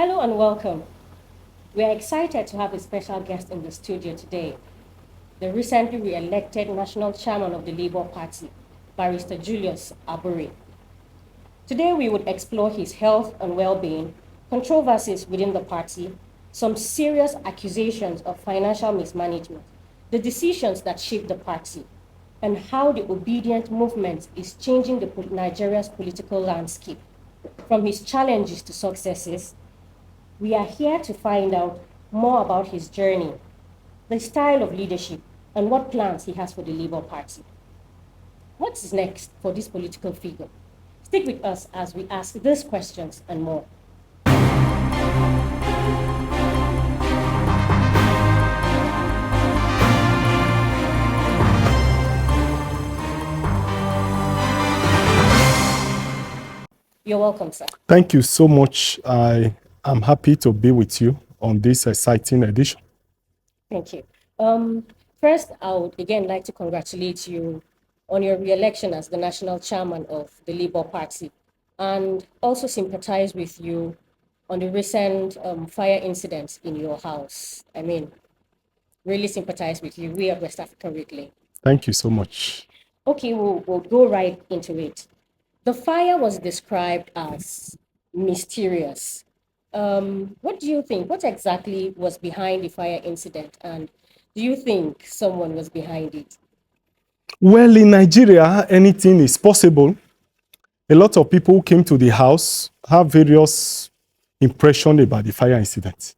Hello and welcome. We are excited to have a special guest in the studio today, the recently re-elected national chairman of the Labour Party, Barrister Julius Abure. Today we would explore his health and well-being, controversies within the party, some serious accusations of financial mismanagement, the decisions that shape the party, and how the obedient movement is changing Nigeria's political landscape. From his challenges to successes, we are here to find out more about his journey, the style of leadership, and what plans he has for the Labour Party. What's next for this political figure? Stick with us as we ask these questions and more. You're welcome, sir. Thank you so much. I am happy to be with you on this exciting edition. Thank you. First, I would again like to congratulate you on your re-election as the national chairman of the Labour Party, and also sympathize with you on the recent fire incidents in your house. I mean, really sympathize with you. We at West Africa Weekly. Thank you so much. Okay, we'll go right into it. The fire was described as mysterious. What do you think? What exactly was behind the fire incident? And do you think someone was behind it? Well, in Nigeria, anything is possible. A lot of people who came to the house have various impressions about the fire incident.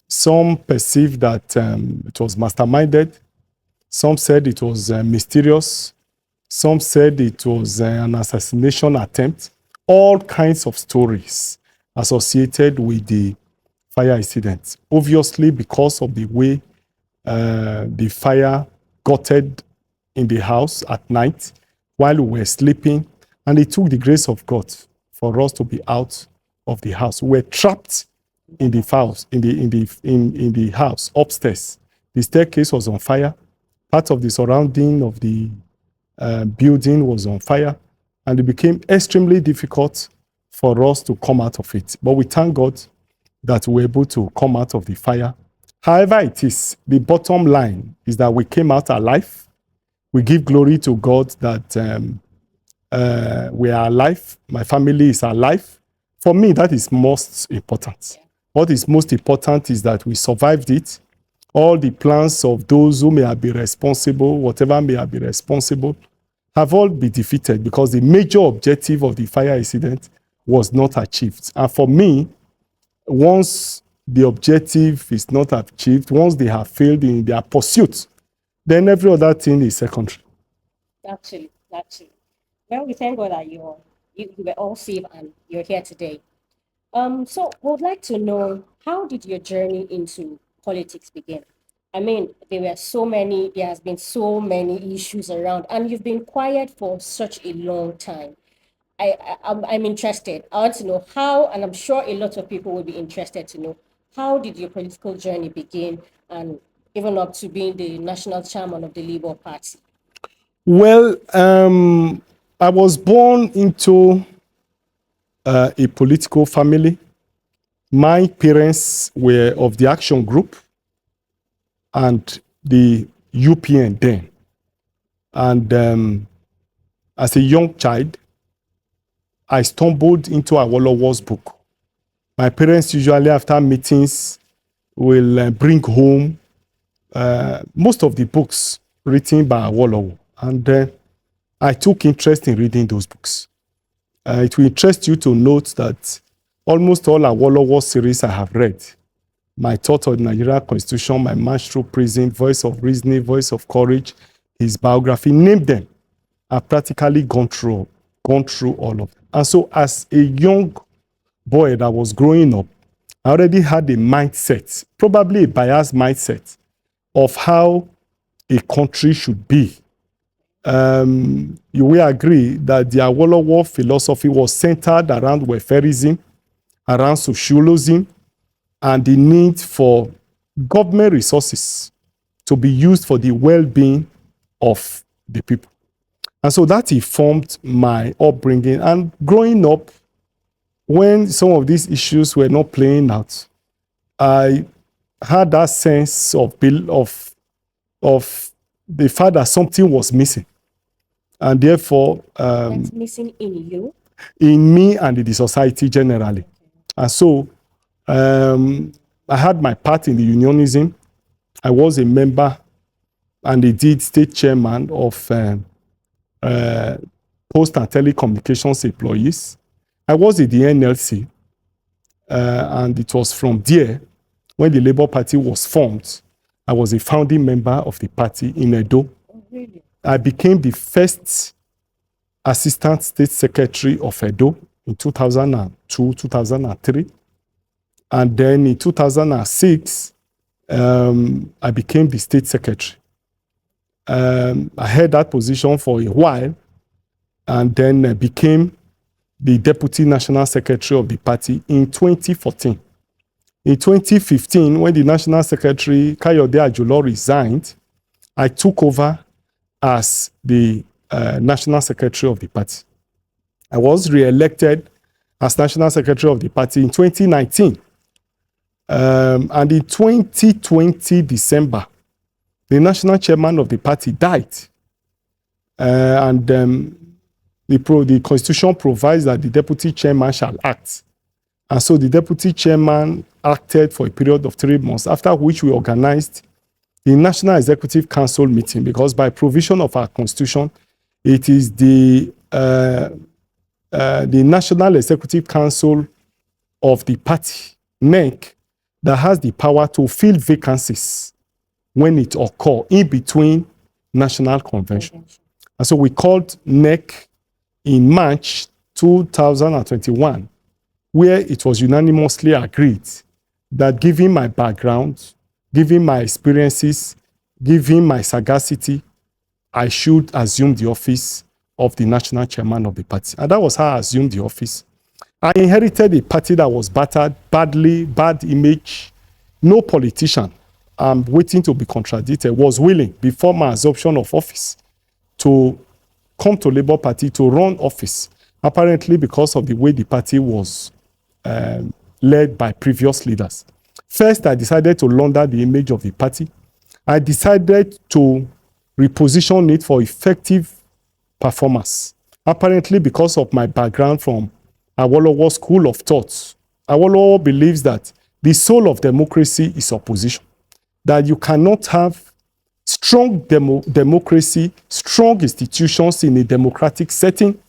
Some perceived that it was masterminded. Some said it was mysterious. Some said it was an assassination attempt. All kinds of stories associated with the fire incident. Obviously, because of the way the fire gutted in the house at night while we were sleeping, and it took the grace of God for us to be out of the house. We were trapped in the house, in the house upstairs. The staircase was on fire. Part of the surrounding of the building was on fire, and it became extremely difficult for us to come out of it. But we thank God that we were able to come out of the fire. However it is, the bottom line is that we came out alive. We give glory to God that we are alive. My family is alive. For me, that is most important. What is most important is that we survived it. All the plans of those who may have been responsible, whatever may have been responsible, have all been defeated because the major objective of the fire incident was not achieved. And for me, once the objective is not achieved, once they have failed in their pursuit, then every other thing is secondary. Actually. Well, we thank God that you were all safe and you're here today. So we would like to know, how did your journey into politics begin? I mean, there has been so many issues around, and you've been quiet for such a long time. I'm interested. I want to know how, and I'm sure a lot of people will be interested to know, how did your political journey begin, and even up to being the national chairman of the Labour Party? Well, I was born into a political family. My parents were of the Action Group and the UPN then. And as a young child, I stumbled into Awolowo's book. My parents usually, after meetings, will bring home most of the books written by Awolowo. And I took interest in reading those books. It will interest you to note that almost all Awolowo series I have read, My Thought on the Nigerian Constitution, My March Through Prison, Voice of Reasoning, Voice of Courage, his biography, name them. I've practically gone through all of them. And so as a young boy that was growing up, I already had a mindset, probably a biased mindset, of how a country should be. You will agree that the Awolowo philosophy was centered around welfareism, around socialism, and the need for government resources to be used for the well-being of the people. And so that informed my upbringing. And growing up, when some of these issues were not playing out, I had that sense of the fact that something was missing. And therefore, That's missing in you? in me and in the society generally. Okay. And so I had my part in the unionism. I was a member and indeed state chairman of Post and Telecommunications Employees. I was in the NLC, and it was from there, when the Labour Party was formed, I was a founding member of the party in Edo. Oh, really? I became the first Assistant State Secretary of Edo in 2002, 2003. And then in 2006, I became the State Secretary. I held that position for a while and then became the Deputy National Secretary of the party in 2014. In 2015, when the National Secretary, Kayode Ajulo, resigned, I took over as the National Secretary of the party. I was re-elected as National Secretary of the party in 2019. And in 2020, December, the National Chairman of the party died. The Constitution provides that the Deputy Chairman shall act. And so the Deputy Chairman acted for a period of 3 months, after which we organized the National Executive Council meeting, because by provision of our Constitution, it is the National Executive Council of the party, NEC, that has the power to fill vacancies when it occurs in between national conventions. And so we called NEC in March 2021, where it was unanimously agreed that given my background, given my experiences, given my sagacity, I should assume the office of the national chairman of the party. And that was how I assumed the office. I inherited a party that was battered, bad image. No politician, I'm waiting to be contradicted, was willing before my assumption of office to come to Labour Party to run office, apparently because of the way the party was led by previous leaders. First, I decided to launder the image of the party. I decided to reposition it for effective performance, apparently because of my background from Awolowo School of Thought. Awolowo believes that the soul of democracy is opposition, that you cannot have strong democracy, strong institutions in a democratic setting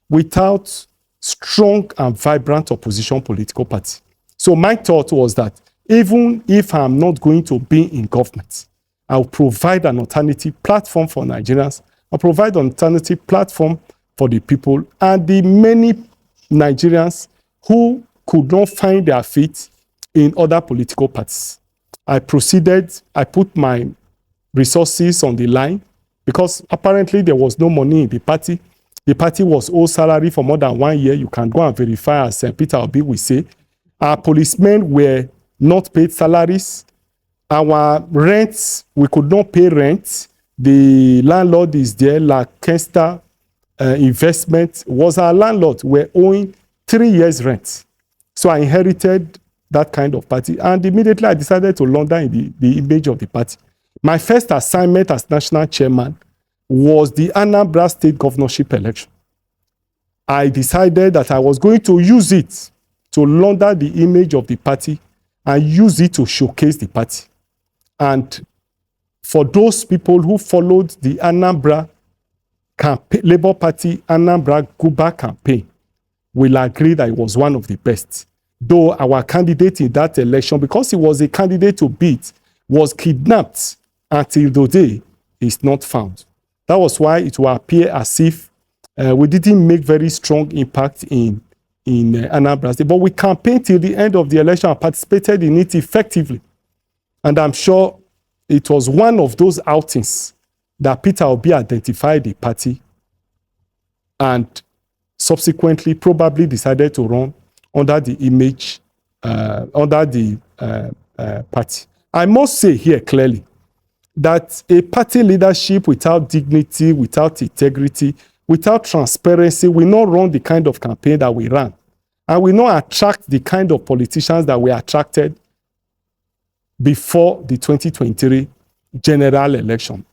without strong and vibrant opposition political party. So my thought was that even if I'm not going to be in government, I'll provide an alternative platform for Nigerians. I'll provide an alternative platform for the people and the many Nigerians who could not find their feet in other political parties. I put my resources on the line because apparently there was no money in the party. The party was owed salary for more than 1 year. You can go and verify, as Peter Obi will say. Our policemen were not paid salaries. Our rents, we could not pay rent. The landlord is there, like Kester Investment was our landlord. We're owing 3 years rent. So I inherited that kind of party. And immediately I decided to launder in the image of the party. My first assignment as national chairman was the Anambra State governorship election. I decided that I was going to use it to launder the image of the party and use it to showcase the party. And for those people who followed the Anambra campaign, Labour Party Anambra Guba campaign, will agree that it was one of the best. Though our candidate in that election, because he was a candidate to beat, was kidnapped until today is not found. That was why it will appear as if we didn't make very strong impact in Anambra State. But we campaigned till the end of the election and participated in it effectively. And I'm sure it was one of those outings that Peter Obi identified the party and subsequently probably decided to run under the image, under the party. I must say here clearly that a party leadership without dignity, without integrity, without transparency will not run the kind of campaign that we ran. and will not attract the kind of politicians that were attracted before the 2023 general election.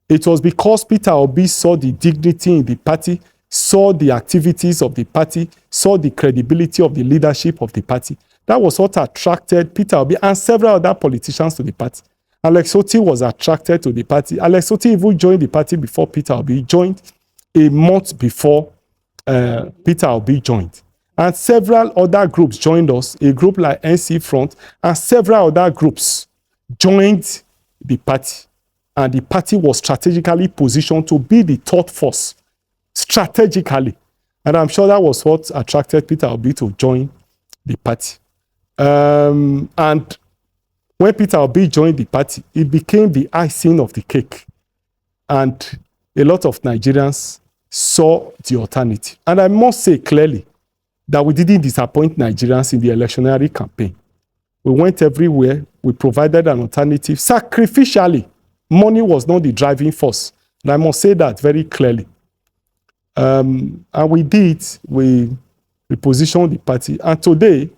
It was because Peter Obi saw the dignity in the party, saw the activities of the party, saw the credibility of the leadership of the party. That was what attracted Peter Obi and several other politicians to the party. Alex Otti was attracted to the party. Alex Otti even joined the party before Peter Obi joined, a month before Peter Obi joined. And several other groups joined us, a group like NC Front, and several other groups joined the party. And the party was strategically positioned to be the third force, strategically. And I'm sure that was what attracted Peter Obi to join the party. And when Peter Obi joined the party, it became the icing of the cake. And a lot of Nigerians saw the alternative. And I must say clearly that we didn't disappoint Nigerians in the electionary campaign. We went everywhere. We provided an alternative sacrificially. Money was not the driving force. And I must say that very clearly. And we repositioned the party. And today,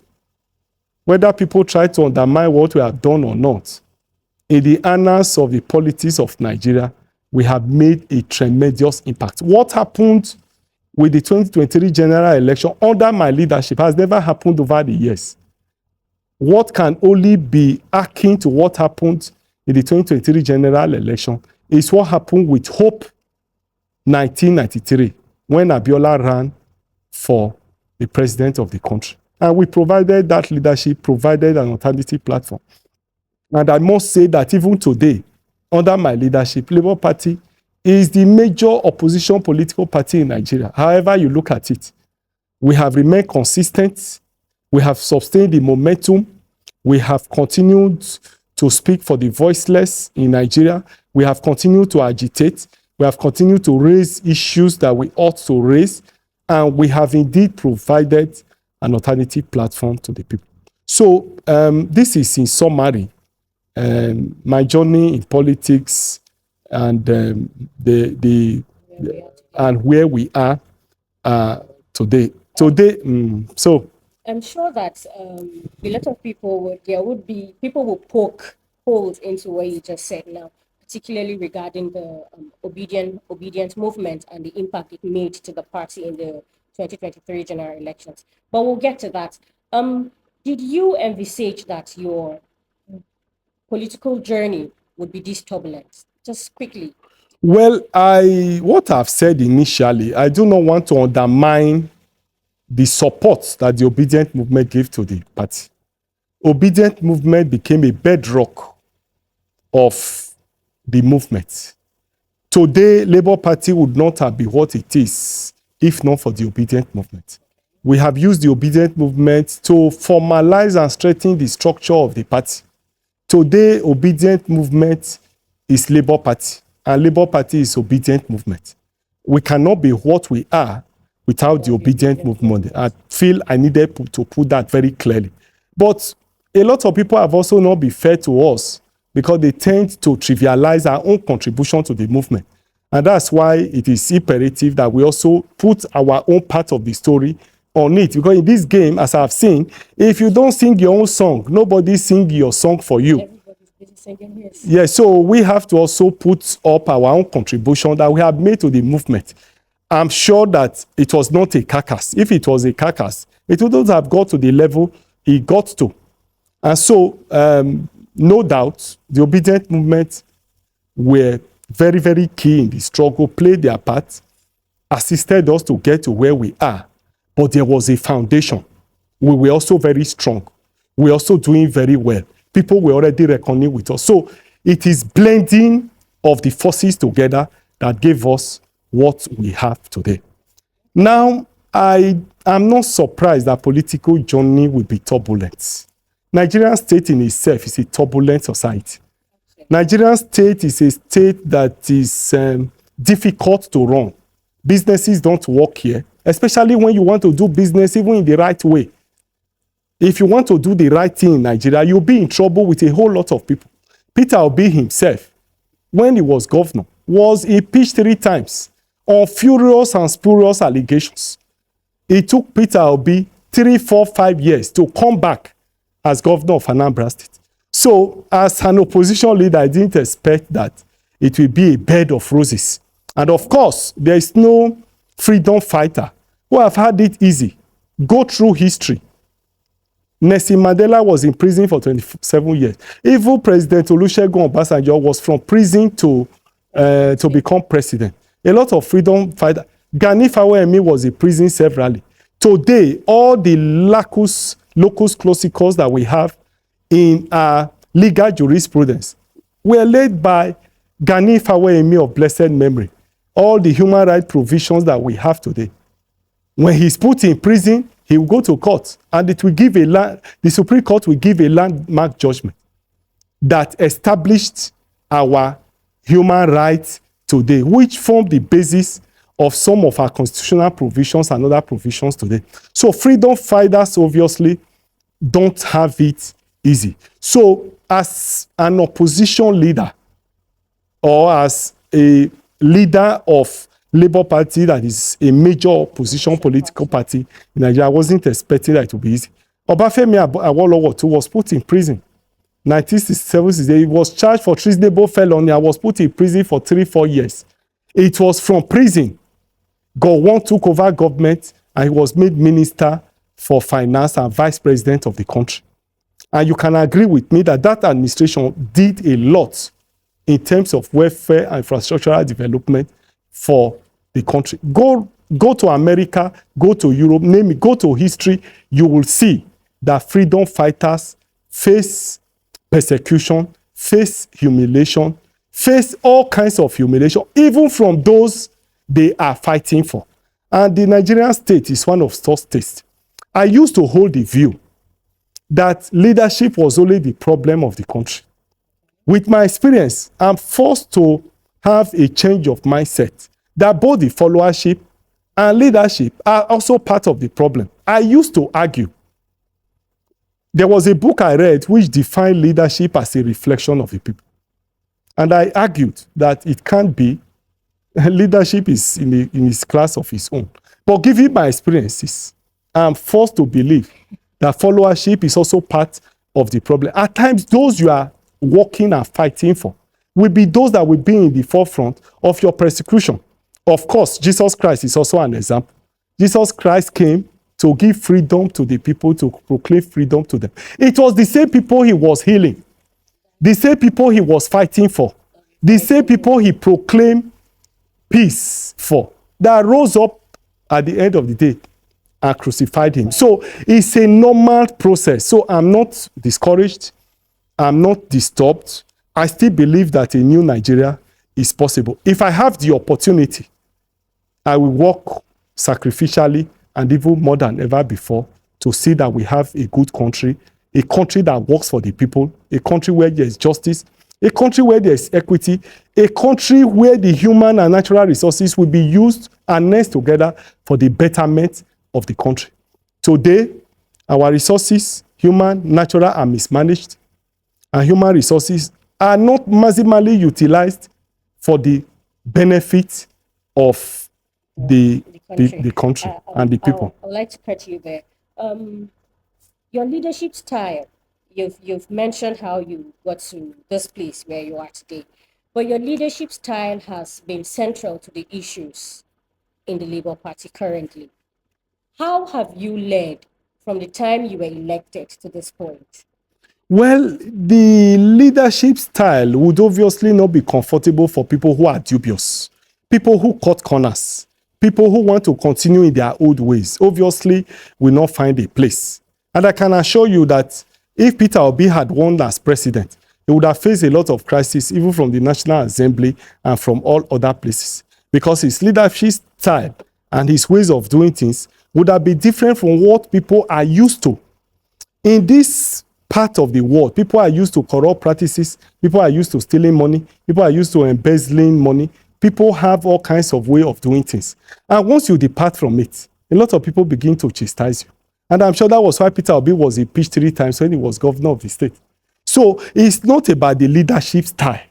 whether people try to undermine what we have done or not, in the annals of the politics of Nigeria, we have made a tremendous impact. What happened with the 2023 general election under my leadership has never happened over the years. What can only be akin to what happened in the 2023 general election is what happened with Hope 1993, when Abiola ran for the president of the country. And we provided that leadership, provided an alternative platform. And I must say that even today, under my leadership, Labour Party is the major opposition political party in Nigeria. However you look at it, we have remained consistent. We have sustained the momentum. We have continued to speak for the voiceless in Nigeria. We have continued to agitate. We have continued to raise issues that we ought to raise. And we have indeed provided an alternative platform to the people. So this is in summary my journey in politics and and where we are today. So I'm sure that a lot of people will poke holes into what you just said now, particularly regarding the obedient movement and the impact it made to the party in the 2023 general elections. But we'll get to that. Did you envisage that your political journey would be this turbulent? Just quickly. Well, what I've said initially, I do not want to undermine the support that the obedient movement gave to the party. Obedient movement became a bedrock of the movement. Today, Labour Party would not have been what it is if not for the obedient movement. We have used the obedient movement to formalize and strengthen the structure of the party. Today, obedient movement is Labour Party, and Labour Party is obedient movement. We cannot be what we are without the obedient movement. I feel I needed to put that very clearly. But a lot of people have also not been fair to us because they tend to trivialize our own contribution to the movement. And that's why it is imperative that we also put our own part of the story on it. Because in this game, as I've seen, if you don't sing your own song, nobody sing your song for you. Everybody's busy singing his. Yes, so we have to also put up our own contribution that we have made to the movement. I'm sure that it was not a carcass. If it was a carcass, it wouldn't have got to the level it got to. And so, no doubt, the obedient movement were very, very key in the struggle, played their part, assisted us to get to where we are. But there was a foundation. We were also very strong. We were also doing very well. People were already reckoning with us. So it is blending of the forces together that gave us what we have today. Now, I am not surprised that political journey will be turbulent. Nigerian state in itself is a turbulent society. Nigerian state is a state that is difficult to run. Businesses don't work here, especially when you want to do business even in the right way. If you want to do the right thing in Nigeria, you'll be in trouble with a whole lot of people. Peter Obi himself, when he was governor, was impeached 3 times on furious and spurious allegations. It took Peter Obi 3, 4, 5 years to come back as governor of Anambra State. So as an opposition leader, I didn't expect that it will be a bed of roses. And of course, there is no freedom fighter who have had it easy. Go through history. Nelson Mandela was in prison for 27 years. Even President Olusegun Obasanjo was from prison to become president. A lot of freedom fighters. Gani Fawemi was in prison severally. Today, all the locus clausicus that we have in our legal jurisprudence were laid by Gani Fawemi of blessed memory. All the human rights provisions that we have today. When he's put in prison, he will go to court, and it will give the Supreme Court will give a landmark judgment that established our human rights today, which form the basis of some of our constitutional provisions and other provisions today. So freedom fighters obviously don't have it easy. So as an opposition leader or as a leader of Labour Party that is a major opposition political party in Nigeria, I wasn't expecting that it would be easy. Obafemi Awolowo too was put in prison. 1967, he was charged for treasonable felony. I was put in prison for 3-4 years. It was from prison Gowon took over government and he was made minister for finance and vice president of the country. And you can agree with me that that administration did a lot in terms of welfare and infrastructural development for the country. Go to America, go to Europe, name it, go to history, you will see that freedom fighters face persecution, face humiliation, face all kinds of humiliation, even from those they are fighting for. And the Nigerian state is one of those states. I used to hold the view that leadership was only the problem of the country. With my experience, I'm forced to have a change of mindset that both the followership and leadership are also part of the problem. I used to argue. There was a book I read which defined leadership as a reflection of the people. And I argued that it can't be. Leadership is in its class of its own. But given my experiences, I'm forced to believe that followership is also part of the problem. At times, those you are working and fighting for will be those that will be in the forefront of your persecution. Of course, Jesus Christ is also an example. Jesus Christ came to give freedom to the people, to proclaim freedom to them. It was the same people he was healing, the same people he was fighting for, the same people he proclaimed peace for, that rose up at the end of the day and crucified him. So it's a normal process. So I'm not discouraged. I'm not disturbed. I still believe that a new Nigeria is possible. If I have the opportunity, I will work sacrificially and even more than ever before to see that we have a good country, a country that works for the people, a country where there is justice, a country where there is equity, a country where the human and natural resources will be used and nest together for the betterment of the country. Today, our resources, human, natural, are mismanaged, and human resources are not maximally utilized for the benefit of the country and the people. I would like to cut you there. Your leadership style, you've mentioned how you got to this place where you are today, but your leadership style has been central to the issues in the Labour Party currently. How have you led from the time you were elected to this point? Well, the leadership style would obviously not be comfortable for people who are dubious, people who cut corners, people who want to continue in their old ways. Obviously, will not find a place. And I can assure you that if Peter Obi had won as president, he would have faced a lot of crises, even from the National Assembly and from all other places, because his leadership style and his ways of doing things would have been different from what people are used to. In this part of the world, people are used to corrupt practices, people are used to stealing money, people are used to embezzling money, people have all kinds of way of doing things. And once you depart from it, a lot of people begin to chastise you. And I'm sure that was why Peter Obi was impeached 3 times when he was governor of the state. So it's not about the leadership style.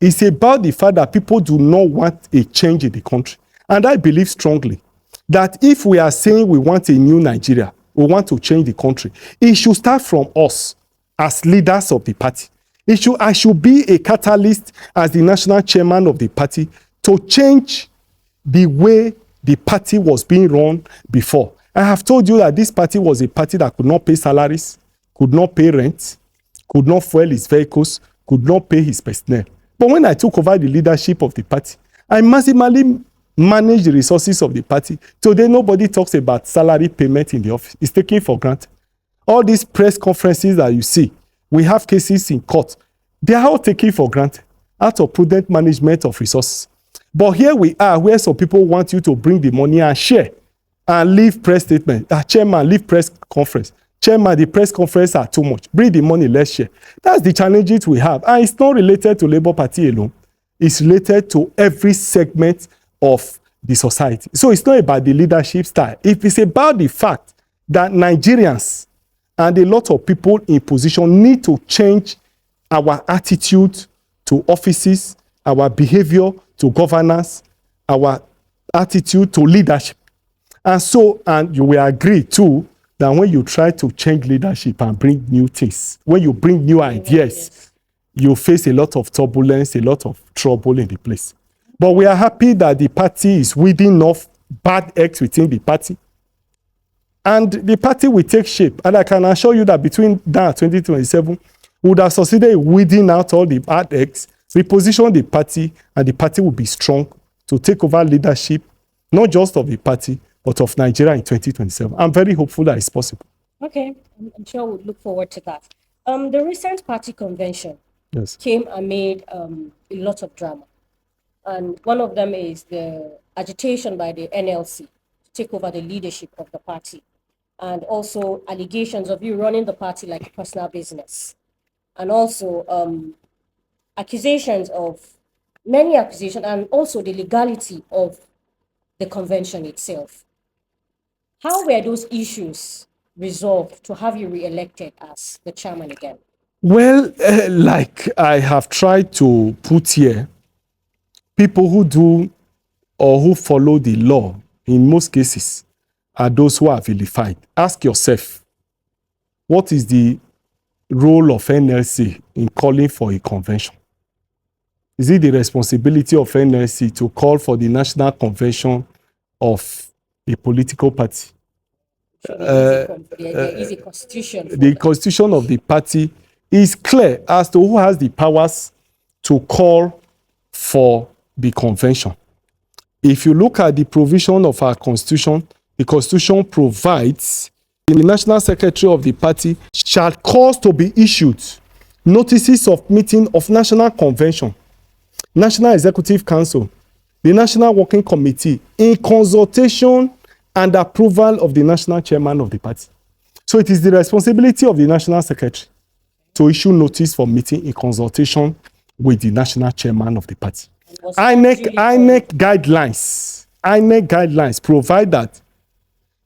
It's about the fact that people do not want a change in the country. And I believe strongly that if we are saying we want a new Nigeria, we want to change the country, it should start from us as leaders of the party. I should be a catalyst as the national chairman of the party to change the way the party was being run before. I have told you that this party was a party that could not pay salaries, could not pay rent, could not fuel his vehicles, could not pay his personnel. But when I took over the leadership of the party, I maximally managed the resources of the party. Today, nobody talks about salary payment in the office. It's taken for granted. All these press conferences that you see, we have cases in court. They are all taken for granted out of prudent management of resources. But here we are, where some people want you to bring the money and share and leave press statement. Chairman, leave press conference. Chairman, the press conference are too much. Bring the money, let's share. That's the challenges we have. And it's not related to Labour Party alone. It's related to every segment of the society. So it's not about the leadership style. If it's about the fact that Nigerians and a lot of people in position need to change our attitude to offices, our behavior to governance, our attitude to leadership. And you will agree too that when you try to change leadership and bring new things, when you bring new ideas, you face a lot of turbulence, a lot of trouble in the place. But we are happy that the party is weeding off bad eggs within the party. And the party will take shape. And I can assure you that between now and 2027, we would have succeeded in weeding out all the bad eggs, reposition the party, and the party will be strong to take over leadership, not just of the party, but of Nigeria in 2027. I'm very hopeful that it's possible. Okay, I'm sure we'll look forward to that. The recent party convention came and made a lot of drama. And one of them is the agitation by the NLC to take over the leadership of the party. And also allegations of you running the party like a personal business. And also many accusations, and also the legality of the convention itself. How were those issues resolved to have you re-elected as the chairman again? Well, like I have tried to put here, people who do or who follow the law, in most cases, are those who are vilified. Ask yourself, what is the role of NLC in calling for a convention? Is it the responsibility of NLC to call for the national convention of a political party? There is a constitution. The constitution of the party is clear as to who has the powers to call for the convention. If you look at the provision of our constitution, the constitution provides the national secretary of the party shall cause to be issued notices of meeting of national convention, National Executive Council, the National Working Committee, in consultation and approval of the national chairman of the party. So it is the responsibility of the national secretary to issue notice for meeting in consultation with the national chairman of the party. INEC guidelines provide that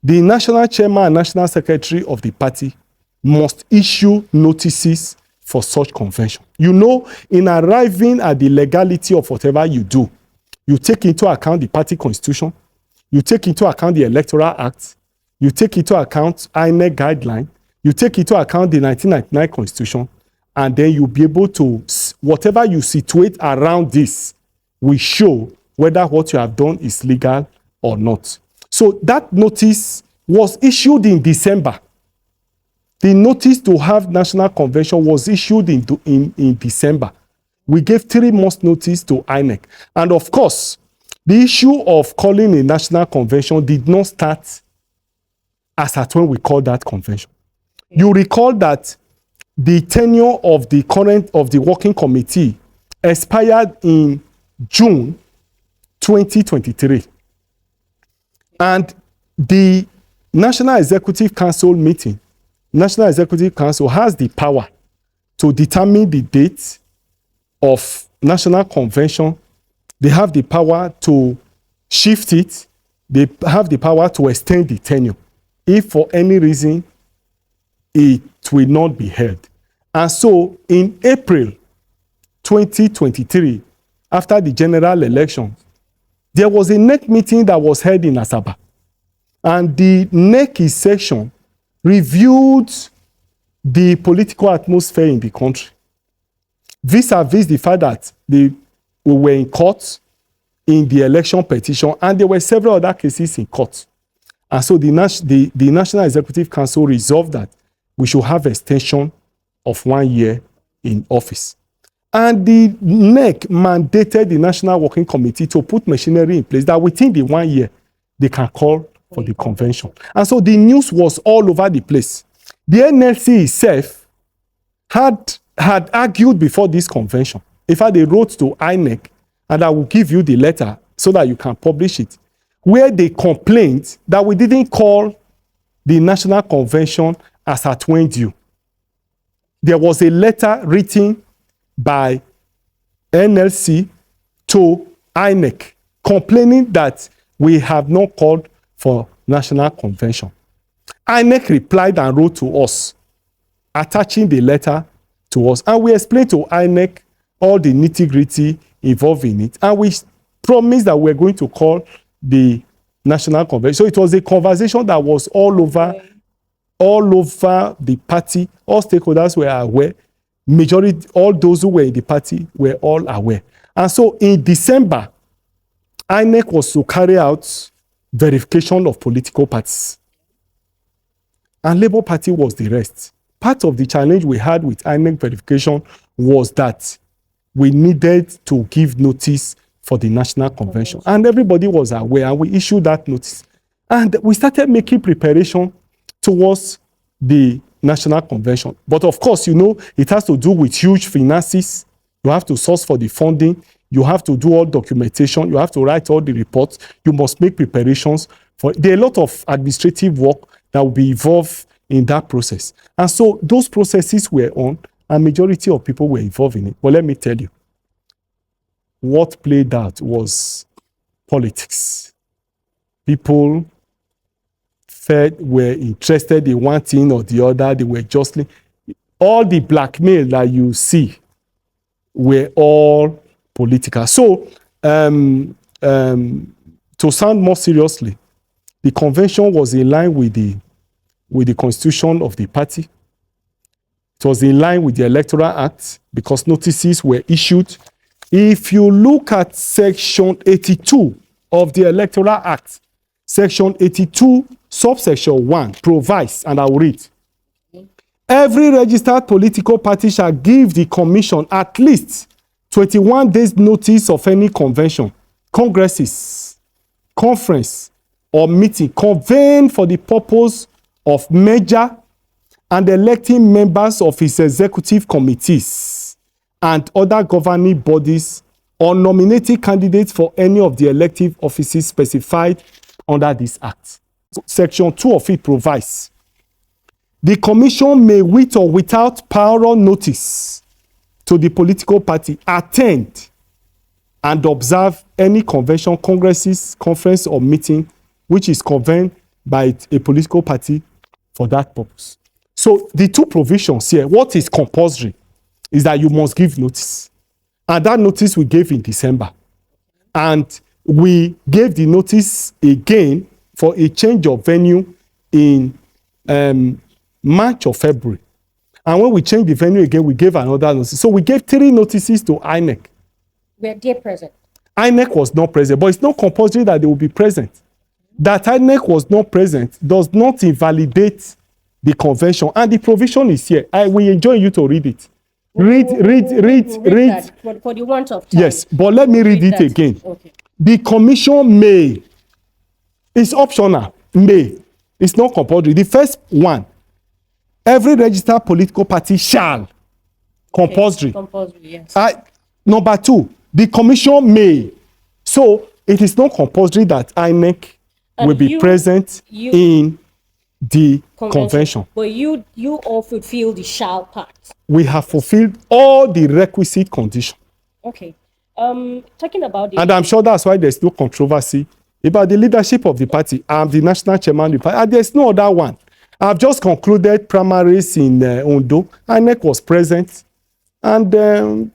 the national chairman and national secretary of the party must issue notices for such convention. You know, in arriving at the legality of whatever you do, you take into account the party constitution, you take into account the Electoral Act, you take into account INEC guideline, you take into account the 1999 constitution, and then you'll be able to, whatever you situate around this, will show whether what you have done is legal or not. So that notice was issued in December. The notice to have national convention was issued in December. We gave 3 months notice to INEC. And of course, the issue of calling a national convention did not start as at when we called that convention. You recall that the tenure of the working committee expired in June 2023. And the National Executive Council meeting, National Executive Council has the power to determine the date of national convention. They have the power to shift it. They have the power to extend the tenure if for any reason it will not be held. And so in April 2023, after the general election, there was a NEC meeting that was held in Asaba. And the NEC section reviewed the political atmosphere in the country, vis-a-vis the fact that we were in court in the election petition, and there were several other cases in court. And so the National Executive Council resolved that we should have extension of 1 year in office. And the NEC mandated the National Working Committee to put machinery in place that within the 1 year, they can call for the convention. And so the news was all over the place. The NLC itself had argued before this convention. In fact, they wrote to INEC, and I will give you the letter so that you can publish it, where they complained that we didn't call the National Convention as at when due. There was a letter written by NLC to INEC complaining that we have not called for National Convention. INEC replied and wrote to us, attaching the letter to us. And we explained to INEC all the nitty-gritty involved in it. And we promised that we're going to call the National Convention. So it was a conversation that was all over the party. All stakeholders were aware. Majority, all those who were in the party were all aware. And so in December, INEC was to carry out verification of political parties. And Labour Party was the rest. Part of the challenge we had with INEC verification was that we needed to give notice for the National Convention. And everybody was aware, and we issued that notice. And we started making preparation towards the National Convention. But of course, you know, it has to do with huge finances. You have to source for the funding. You have to do all documentation. You have to write all the reports. You must make preparations. There are a lot of administrative work that will be involved in that process. And so those processes were on, and majority of people were involved in it. But let me tell you, what played out was politics. People were interested in one thing or the other. They were jostling. All the blackmail that you see were all political. So, to sound more seriously, the convention was in line with the constitution of the party. It was in line with the Electoral Act because notices were issued. If you look at Section 82 of the Electoral Act, Section 82, subsection 1 provides, and I will read, every registered political party shall give the commission at least 21 days notice of any convention, congresses, conference, or meeting convened for the purpose of merger and electing members of its executive committees and other governing bodies, or nominating candidates for any of the elective offices specified under this act. Section 2 of it provides, the commission may, with or without prior notice to the political party, attend and observe any convention, congresses, conference, or meeting which is convened by a political party for that purpose. So the two provisions here, what is compulsory is that you must give notice. And that notice we gave in December. And we gave the notice again for a change of venue in March or February. And when we changed the venue again, we gave another notice. So we gave 3 notices to INEC. Were they present? INEC was not present, but it's not compulsory that they will be present. That INEC was not present does not invalidate the convention. And the provision is here. I will enjoy you to read it. Read. For the want of time. Yes, but let me read it again. Okay. The commission may, it's optional, may, it's not compulsory. The first one, every registered political party shall, compulsory. Okay. Compulsory, yes. Number 2, the commission may. So it is not compulsory that INEC will be present in the convention. But you all fulfill the shall part. We have fulfilled all the requisite conditions. Okay. Talking about the... And I'm sure that's why there's no controversy about the leadership of the party. I'm the national chairman of the party. And there's no other one. I've just concluded primaries in Ondo. INEC was present. And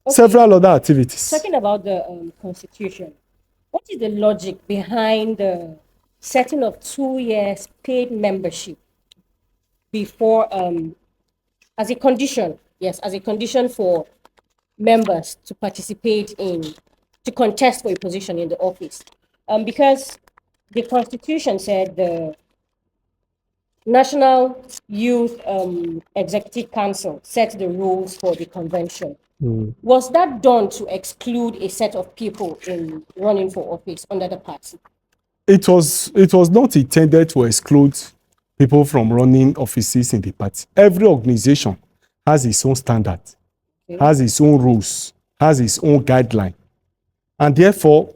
several other activities. Talking about the Constitution, what is the logic behind the setting of 2 years paid membership before, as a condition, yes, as a condition for members to participate to contest for a position in the office. Because the Constitution said the National Youth Executive Council set the rules for the convention. Was that done to exclude a set of people in running for office under the party? It was not intended to exclude people from running offices in the party. Every organization has its own standard, has its own rules, has its own guideline. And therefore,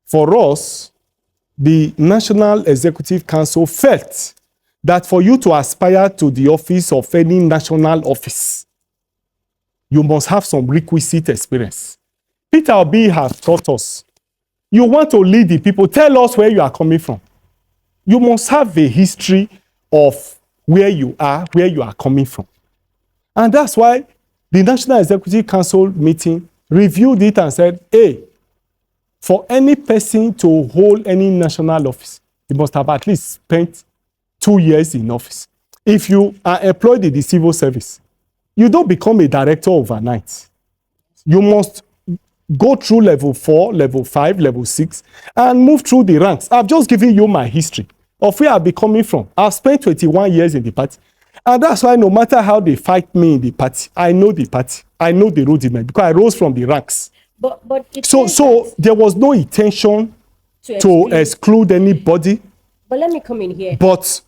for us, the National Executive Council felt that for you to aspire to the office of any national office, you must have some requisite experience. Peter Obi has taught us, you want to lead the people, tell us where you are coming from. You must have a history of where you are coming from. And that's why the National Executive Council meeting reviewed it and said, hey, for any person to hold any national office, he must have at least spent 2 years in office. If you are employed in the civil service, you don't become a director overnight. You must go through level 4, level 5, level 6, and move through the ranks. I've just given you my history of where I've been coming from. I've spent 21 years in the party. And that's why no matter how they fight me in the party, I know the party. I know the rudiment because I rose from the ranks. But so there was no intention to exclude anybody. But let me come in here. But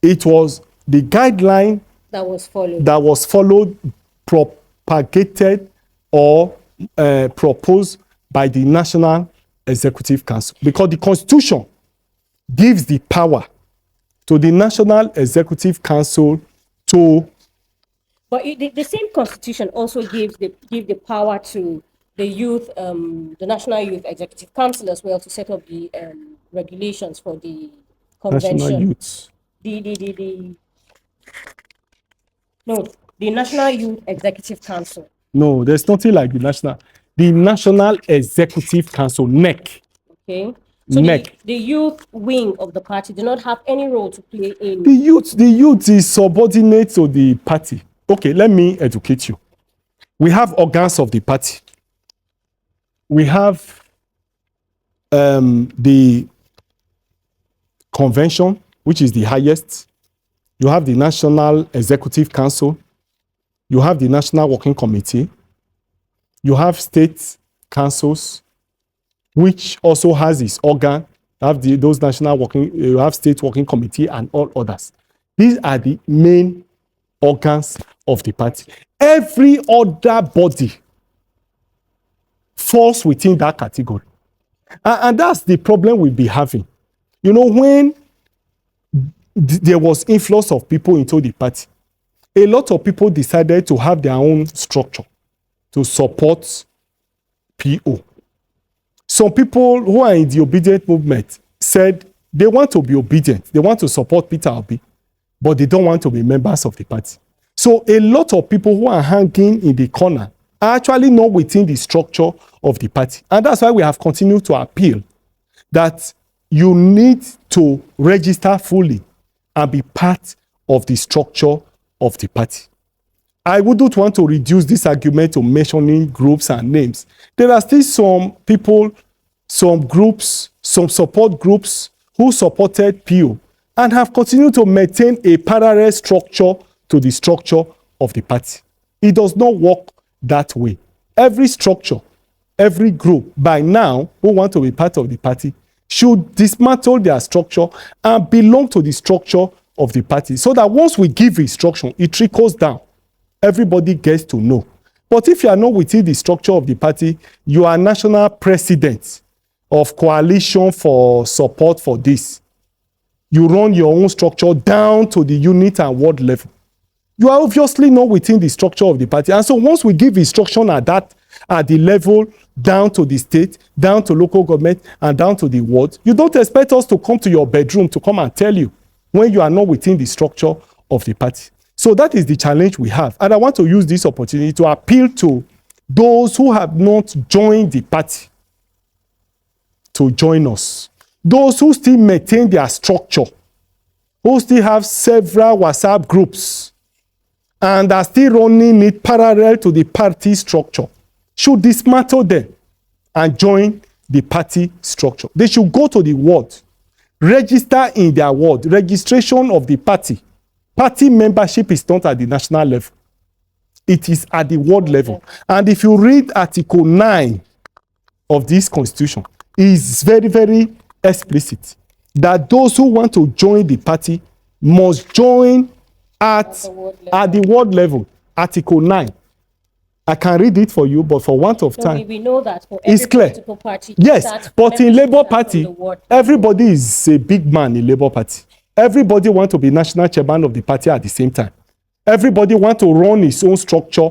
it was the guideline that was followed, propagated, or proposed by the National Executive Council. Because the Constitution gives the power to the National Executive Council to... But the same Constitution also gives the power to the youth, the National Youth Executive Council as well, to set up the regulations for the convention. National Youth. The National Youth Executive Council. No, there's nothing like the National Executive Council, NEC. Okay. So NEC. The youth wing of the party do not have any role to play in... The youth is subordinate to the party. Okay, let me educate you. We have organs of the party. We have the convention, which is the highest. You have the National Executive Council. You have the National Working Committee. You have state councils, which also has its organ. You have those national working, you have state working committee and all others. These are the main organs of the party. Every other body falls within that category. And that's the problem we'll be having. You know, when there was influx of people into the party, a lot of people decided to have their own structure to support PO. Some people who are in the obedient movement said they want to be obedient. They want to support Peter Obi, but they don't want to be members of the party. So a lot of people who are hanging in the corner are actually not within the structure of the party. And that's why we have continued to appeal that you need to register fully and be part of the structure of the party. I wouldn't want to reduce this argument to mentioning groups and names. There are still some people, some groups, some support groups who supported PO and have continued to maintain a parallel structure to the structure of the party. It does not work that way. Every structure, every group, by now, who want to be part of the party, should dismantle their structure and belong to the structure of the party, so that once we give instruction, it trickles down. Everybody gets to know. But if you are not within the structure of the party, you are national president of coalition for support for this. You run your own structure down to the unit and ward level. You are obviously not within the structure of the party. And so once we give instruction at the level down to the state, down to local government, and down to the ward, you don't expect us to come to your bedroom to come and tell you when you are not within the structure of the party. So that is the challenge we have. And I want to use this opportunity to appeal to those who have not joined the party to join us. Those who still maintain their structure who still have several WhatsApp groups and are still running it parallel to the party structure should dismantle them and join the party structure. They should go to the ward, register in their ward. Registration of the party. Party membership is not at the national level. It is at the ward level. And if you read Article 9 of this constitution, it is very, very explicit that those who want to join the party must join at the ward level. Article 9. I can read it for you, but for want of time, we know that for it's every clear. political party. Yes, but in Labour Party, everybody is a big man in Labour Party. Everybody wants to be national chairman of the party at the same time. Everybody wants to run his own structure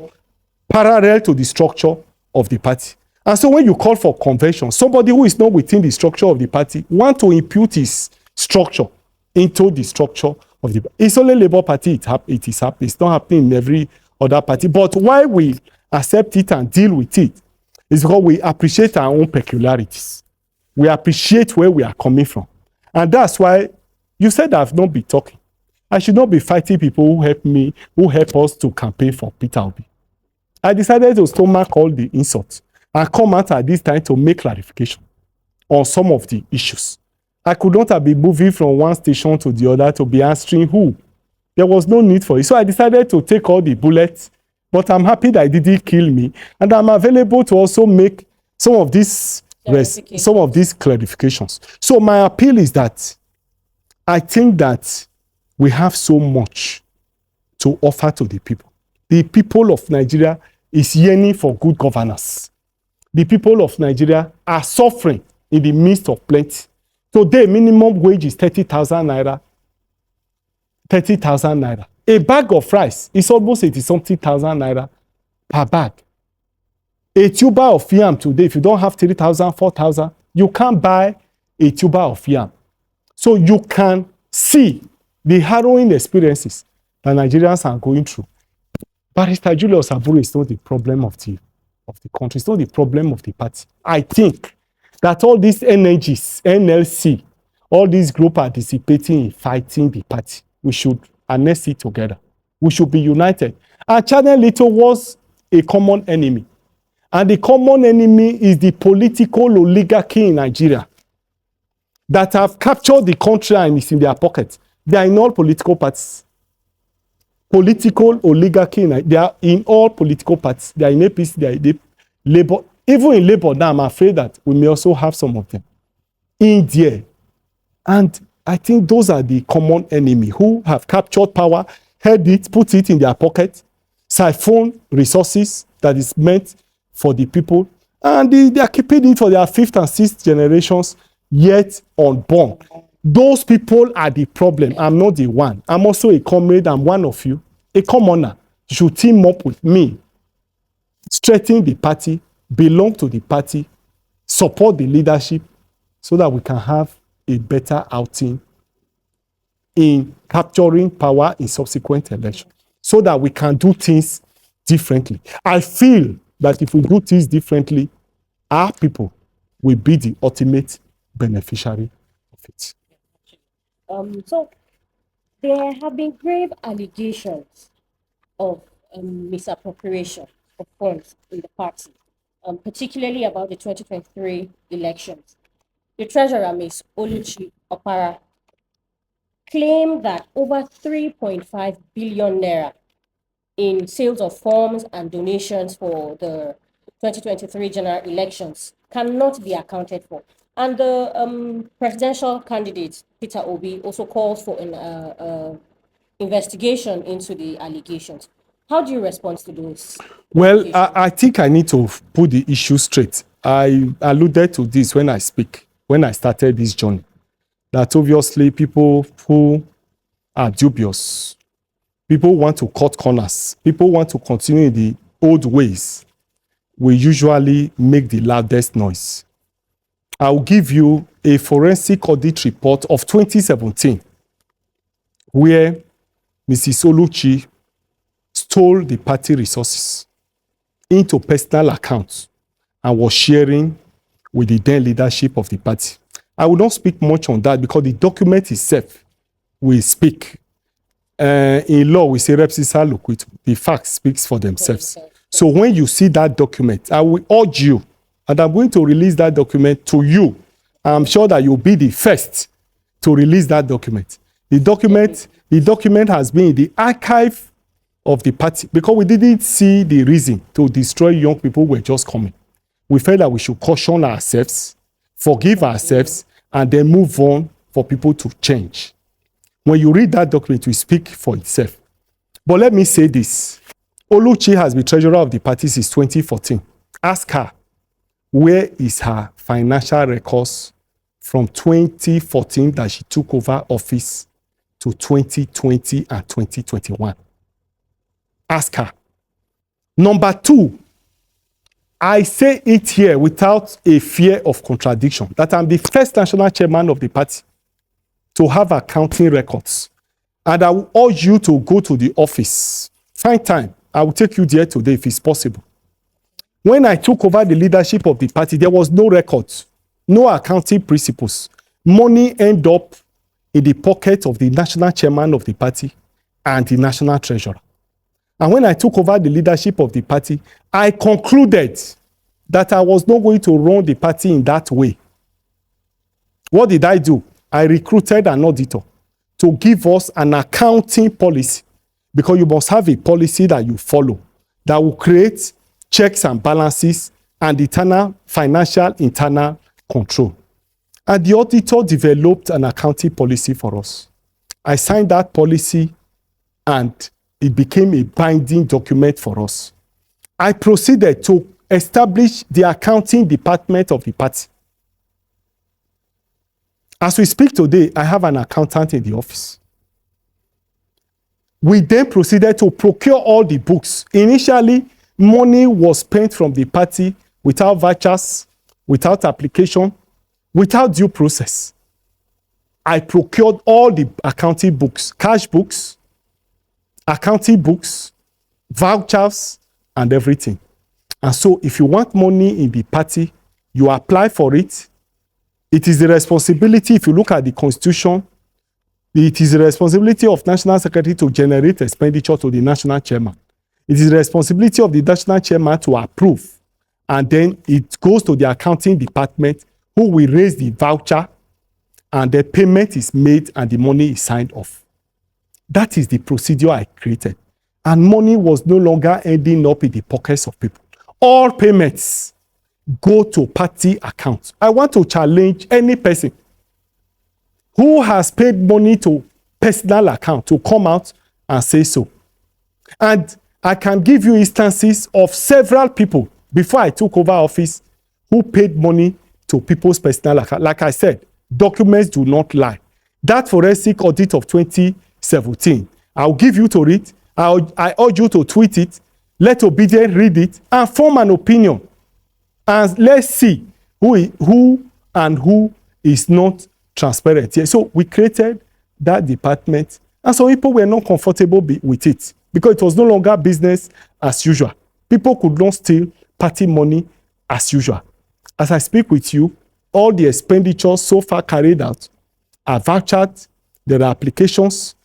parallel to the structure of the party. And so when you call for convention, somebody who is not within the structure of the party wants to impute his structure into the structure of the party. It's only Labour Party it is happening. It's not happening in every other party. But why we accept it and deal with it is because we appreciate our own peculiarities. We appreciate where we are coming from. And that's why you said I've not been talking. I should not be fighting people who help us to campaign for Peter Obi. I decided to stomach all the insults and come out at this time to make clarification on some of the issues. I could not have been moving from one station to the other to be answering who. There was no need for it. So I decided to take all the bullets, but I'm happy that it didn't kill me. And I'm available to also make some of these clarifications. So my appeal is that I think that we have so much to offer to the people. The people of Nigeria is yearning for good governance. The people of Nigeria are suffering in the midst of plenty. Today, minimum wage is 30,000 naira. 30,000 naira. A bag of rice is almost 80-something thousand naira per bag. A tuber of yam today, if you don't have 3,000, 4,000, you can't buy a tuber of yam. So you can see the harrowing experiences that Nigerians are going through. Barrister Julius Abure is not the problem of the country. It's not the problem of the party. I think that all these energies, NLC, all these groups participating in fighting the party, we should harness it together. We should be united. And channel it towards a common enemy. And the common enemy is the political oligarchy in Nigeria that have captured the country and is in their pocket. They are in all political parties. Political oligarchy, they are in all political parties. They are in APC, they are in Labour. Even in Labour now, I'm afraid that we may also have some of them in there. And I think those are the common enemy who have captured power, held it, put it in their pocket, siphon resources that is meant for the people, and they are keeping it for their fifth and sixth generations yet unborn. Those people are the problem. I'm not the one. I'm also a comrade. I'm one of you. A commoner. You should team up with me. Strengthen the party, belong to the party, support the leadership so that we can have a better outing in capturing power in subsequent elections, so that we can do things differently. I feel that if we do things differently, our people will be the ultimate beneficiary of it. So there have been grave allegations of misappropriation of funds in the party, particularly about the 2023 elections. The treasurer, Ms. Oluchi Opara, claimed that over 3.5 billion naira in sales of forms and donations for the 2023 general elections cannot be accounted for. And the presidential candidate, Peter Obi, also calls for an investigation into the allegations. How do you respond to those? Well, I think I need to put the issue straight. I alluded to this when I started this journey, that obviously people who are dubious, people want to cut corners, people want to continue in the old ways, will usually make the loudest noise. I will give you a forensic audit report of 2017, where Mrs. Oluchi stole the party resources into personal accounts and was sharing with the then leadership of the party. I will not speak much on that because the document itself we speak. In law, we say repsisa loquitur. The facts speaks for themselves. So when you see that document, I will urge you, and I'm going to release that document to you. I'm sure that you'll be the first to release that document. The document has been in the archive of the party because we didn't see the reason to destroy young people who were just coming. We felt that we should caution ourselves, forgive ourselves, and then move on for people to change. When you read that document, it will speak for itself. But let me say this. Oluchi has been treasurer of the party since 2014. Ask her, where is her financial records from 2014 that she took over office to 2020 and 2021? Ask her. Number two, I say it here without a fear of contradiction, that I'm the first national chairman of the party to have accounting records. And I will urge you to go to the office. Find time. I will take you there today if it's possible. When I took over the leadership of the party, there was no records, no accounting principles. Money ended up in the pocket of the national chairman of the party and the national treasurer. And when I took over the leadership of the party, I concluded that I was not going to run the party in that way. What did I do? I recruited an auditor to give us an accounting policy, because you must have a policy that you follow that will create checks and balances and internal financial internal control. And the auditor developed an accounting policy for us. I signed that policy and it became a binding document for us. I proceeded to establish the accounting department of the party. As we speak today, I have an accountant in the office. We then proceeded to procure all the books. Initially, money was spent from the party without vouchers, without application, without due process. I procured all the accounting books, cash books, accounting books, vouchers, and everything. And so if you want money in the party, you apply for it. It is the responsibility, if you look at the constitution, it is the responsibility of national secretary to generate expenditure to the national chairman. It is the responsibility of the national chairman to approve. And then it goes to the accounting department, who will raise the voucher, and the payment is made and the money is signed off. That is the procedure I created. And money was no longer ending up in the pockets of people. All payments go to party accounts. I want to challenge any person who has paid money to personal account to come out and say so. And I can give you instances of several people before I took over office who paid money to people's personal account. Like I said, documents do not lie. That forensic audit of 2017, I'll give you to read. I urge you to tweet it. Let Obedient read it and form an opinion. And let's see who is not transparent here. So we created that department, and some people were not comfortable with it because it was no longer business as usual. People could not steal party money as usual. As I speak with you, all the expenditures so far carried out are vouchered, there are applications,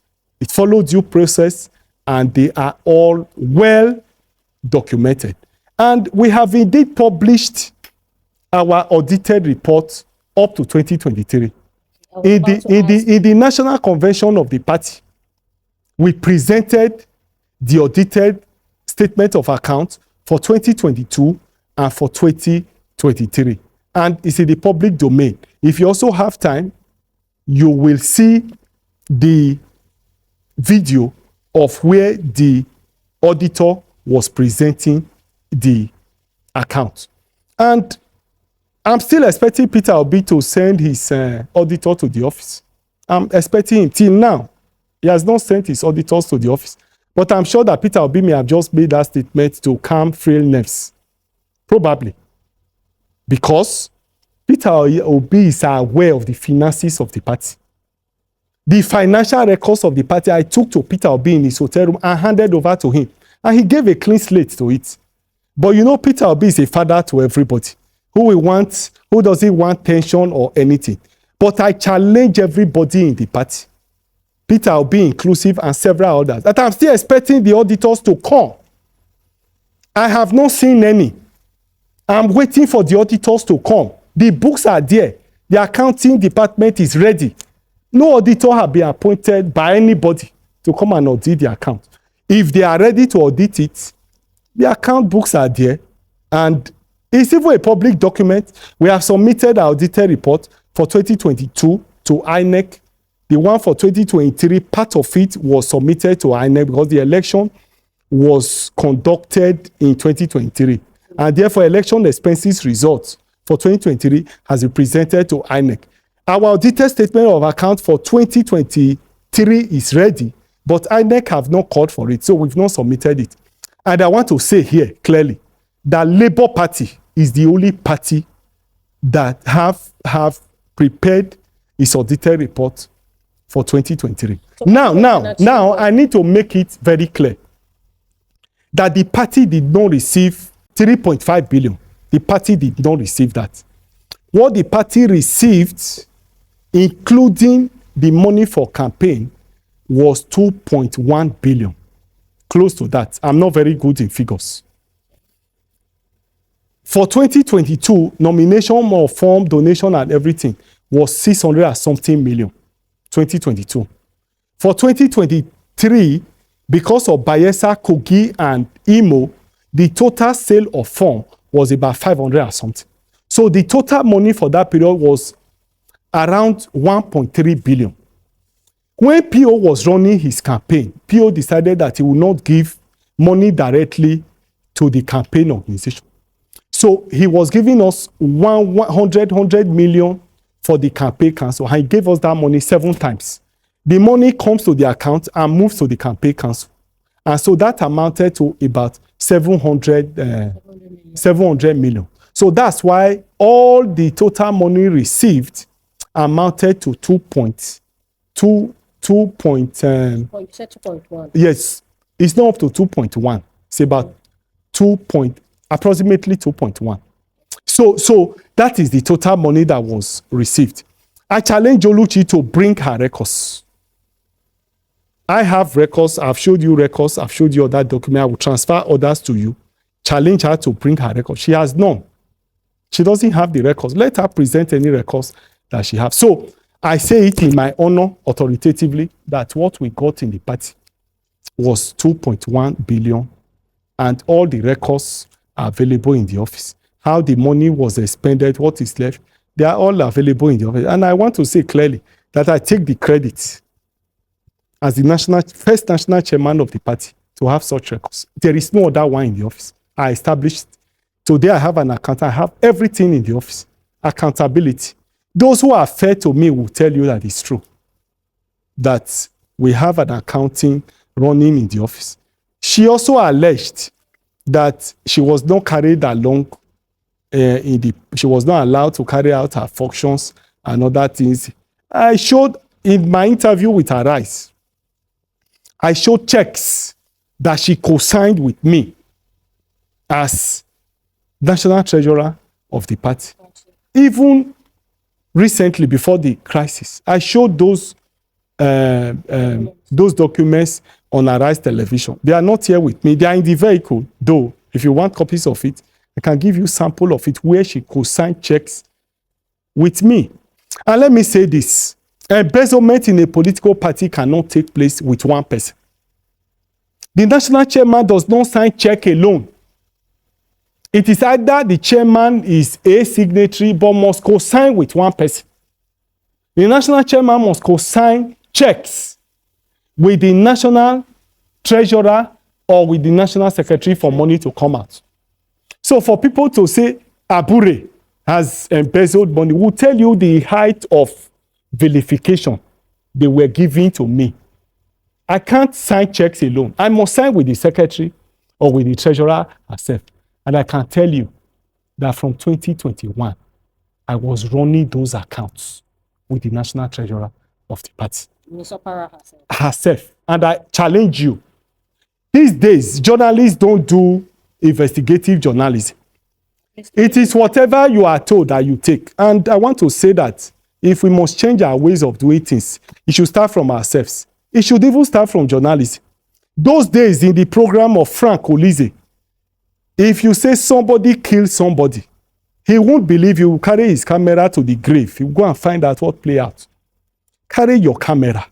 it followed due process, and they are all well documented. And we have indeed published our audited report up to 2023. In the national convention of the party, we presented the audited statement of accounts for 2022 and for 2023. And it's in the public domain. If you also have time, you will see the video of where the auditor was presenting the account. And I'm still expecting Peter Obi to send his auditor to the office. I'm expecting him till now. He has not sent his auditors to the office. But I'm sure that Peter Obi may have just made that statement to calm frail nerves. Probably. Because Peter Obi is aware of the finances of the party. The financial records of the party I took to Peter Obi in his hotel room and handed over to him. And he gave a clean slate to it. But you know, Peter Obi is a father to everybody. Who doesn't want tension or anything. But I challenge everybody in the party. Peter Obi inclusive, and several others, that I'm still expecting the auditors to come. I have not seen any. I'm waiting for the auditors to come. The books are there. The accounting department is ready. No auditor has been appointed by anybody to come and audit the account. If they are ready to audit it, the account books are there, and it's even a public document. We have submitted our audited report for 2022 to INEC. The one for 2023, part of it was submitted to INEC because the election was conducted in 2023. And therefore, election expenses results for 2023 has been presented to INEC. Our audited statement of account for 2023 is ready, but INEC have not called for it, so we've not submitted it. And I want to say here clearly that Labour Party is the only party that have prepared its audited report for 2023. So now, I need to make it very clear that the party did not receive 3.5 billion. The party did not receive that. What the party received, including the money for campaign, was 2.1 billion. Close to that. I'm not very good in figures. For 2022, nomination of form, donation, and everything was 600 and something million. 2022. For 2023, because of Bayelsa, Kogi, and Imo, the total sale of form was about 500 and something. So the total money for that period was around 1.3 billion. When PO was running his campaign, PO decided that he would not give money directly to the campaign organization. So he was giving us 100 million for the campaign council, and he gave us that money 7 times. The money comes to the account and moves to the campaign council. And so that amounted to about 700 million. So that's why all the total money received amounted to 2.1. Yes, it's not up to 2.1. It's about approximately 2.1. So that is the total money that was received. I challenge Oluchi to bring her records. I have records. I've showed you records. I've showed you that document. I will transfer others to you. Challenge her to bring her records. She has none. She doesn't have the records. Let her present any records that she has. So I say it in my honor, authoritatively, that what we got in the party was 2.1 billion, and all the records are available in the office. How the money was expended, what is left, they are all available in the office. And I want to say clearly that I take the credit as the first national chairman of the party to have such records. There is no other one in the office. I established. Today I have an account. I have everything in the office. Accountability. Those who are fair to me will tell you that it's true. That we have an accounting running in the office. She also alleged that she was not carried along she was not allowed to carry out her functions and other things. I showed in my interview with her eyes, I showed checks that she co-signed with me as national treasurer of the party. Even recently, before the crisis, I showed those documents on Arise Television. They are not here with me. They are in the vehicle, though. If you want copies of it, I can give you sample of it where she co-signed checks with me. And let me say this. Embezzlement in a political party cannot take place with one person. The national chairman does not sign check alone. It is either the chairman is a signatory but must co-sign with one person. The national chairman must co-sign checks with the national treasurer or with the national secretary for money to come out. So for people to say Abure has embezzled money, will tell you the height of vilification they were giving to me. I can't sign checks alone. I must sign with the secretary or with the treasurer herself. And I can tell you that from 2021, I was running those accounts with the national treasurer of the party. Ms. Opara herself. Herself. And I challenge you. These days, journalists don't do investigative journalism. It is whatever you are told that you take. And I want to say that if we must change our ways of doing things, it should start from ourselves. It should even start from journalism. Those days in the program of Frank Olize, if you say somebody killed somebody, he won't believe you. Will carry his camera to the grave. He will go and find out what play out. Carry your camera.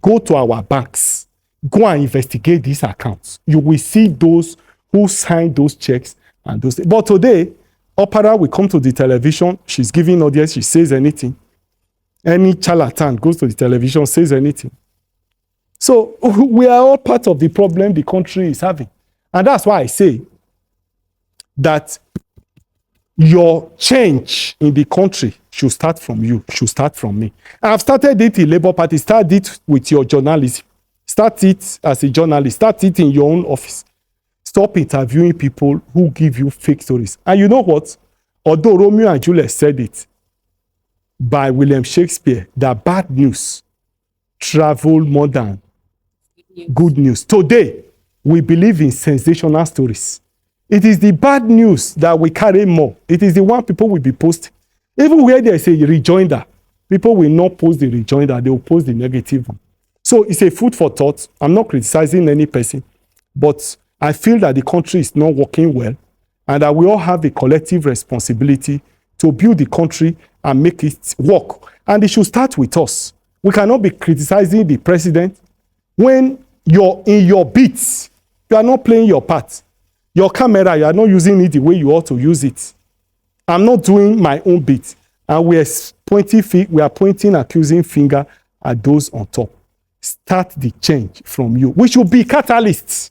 Go to our banks. Go and investigate these accounts. You will see those who signed those checks and those. But today, Opera will come to the television. She's giving audience. She says anything. Any charlatan goes to the television, says anything. So we are all part of the problem the country is having. And that's why I say that your change in the country should start from you, should start from me. I've started it in Labour Party. Start it with your journalism. Start it as a journalist. Start it in your own office. Stop interviewing people who give you fake stories. And you know what? Although Romeo and Julius said it by William Shakespeare, that bad news travel more than good news. Today, we believe in sensational stories. It is the bad news that we carry more. It is the one people will be posting. Even where there is a rejoinder, people will not post the rejoinder, they will post the negative one. So it's a food for thought. I'm not criticizing any person, but I feel that the country is not working well and that we all have a collective responsibility to build the country and make it work. And it should start with us. We cannot be criticizing the president when you're in your beats. You are not playing your part. Your camera, you are not using it the way you ought to use it. I'm not doing my own bit. And we are pointing accusing finger at those on top. Start the change from you. We should be catalysts.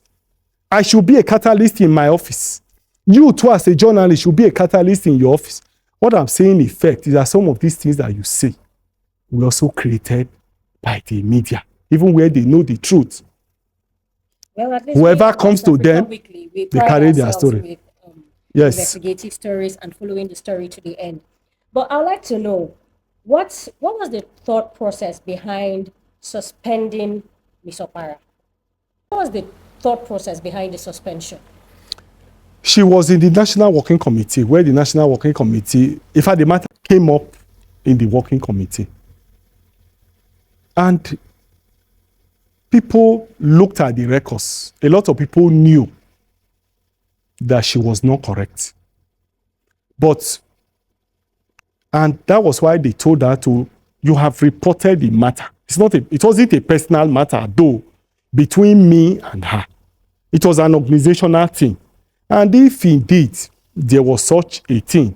I should be a catalyst in my office. You too, as a journalist, should be a catalyst in your office. What I'm saying, in effect, is that some of these things that you say were also created by the media, even where they know the truth. Well, at least whoever comes to them, they carry their story. With, yes, investigative stories and following the story to the end. But I'd like to know what was the thought process behind suspending Ms. Opara? What was the thought process behind the suspension? She was in the National Working Committee, where the National Working Committee, in fact, the matter came up in the Working Committee. And people looked at the records. A lot of people knew that she was not correct. And that was why they told her you have reported the matter. It wasn't a personal matter, though, between me and her. It was an organizational thing. And if indeed there was such a thing,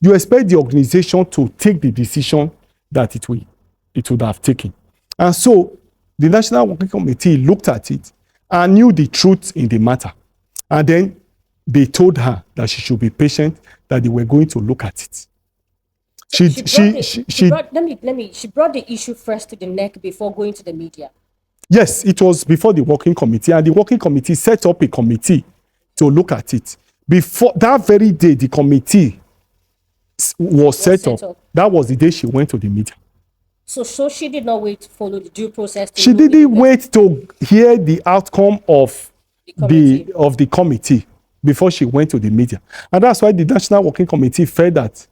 you expect the organization to take the decision that it would have taken. And so the National Working Committee looked at it and knew the truth in the matter. And then they told her that she should be patient, that they were going to look at it. She brought the issue first to the neck before going to the media. Yes, it was before the Working Committee, and the Working Committee set up a committee to look at it. Before that very day, the committee was set up. That was the day she went to the media. So she did not wait to follow the due process. She didn't wait to hear the outcome of the committee before she went to the media. And that's why the National Working Committee felt that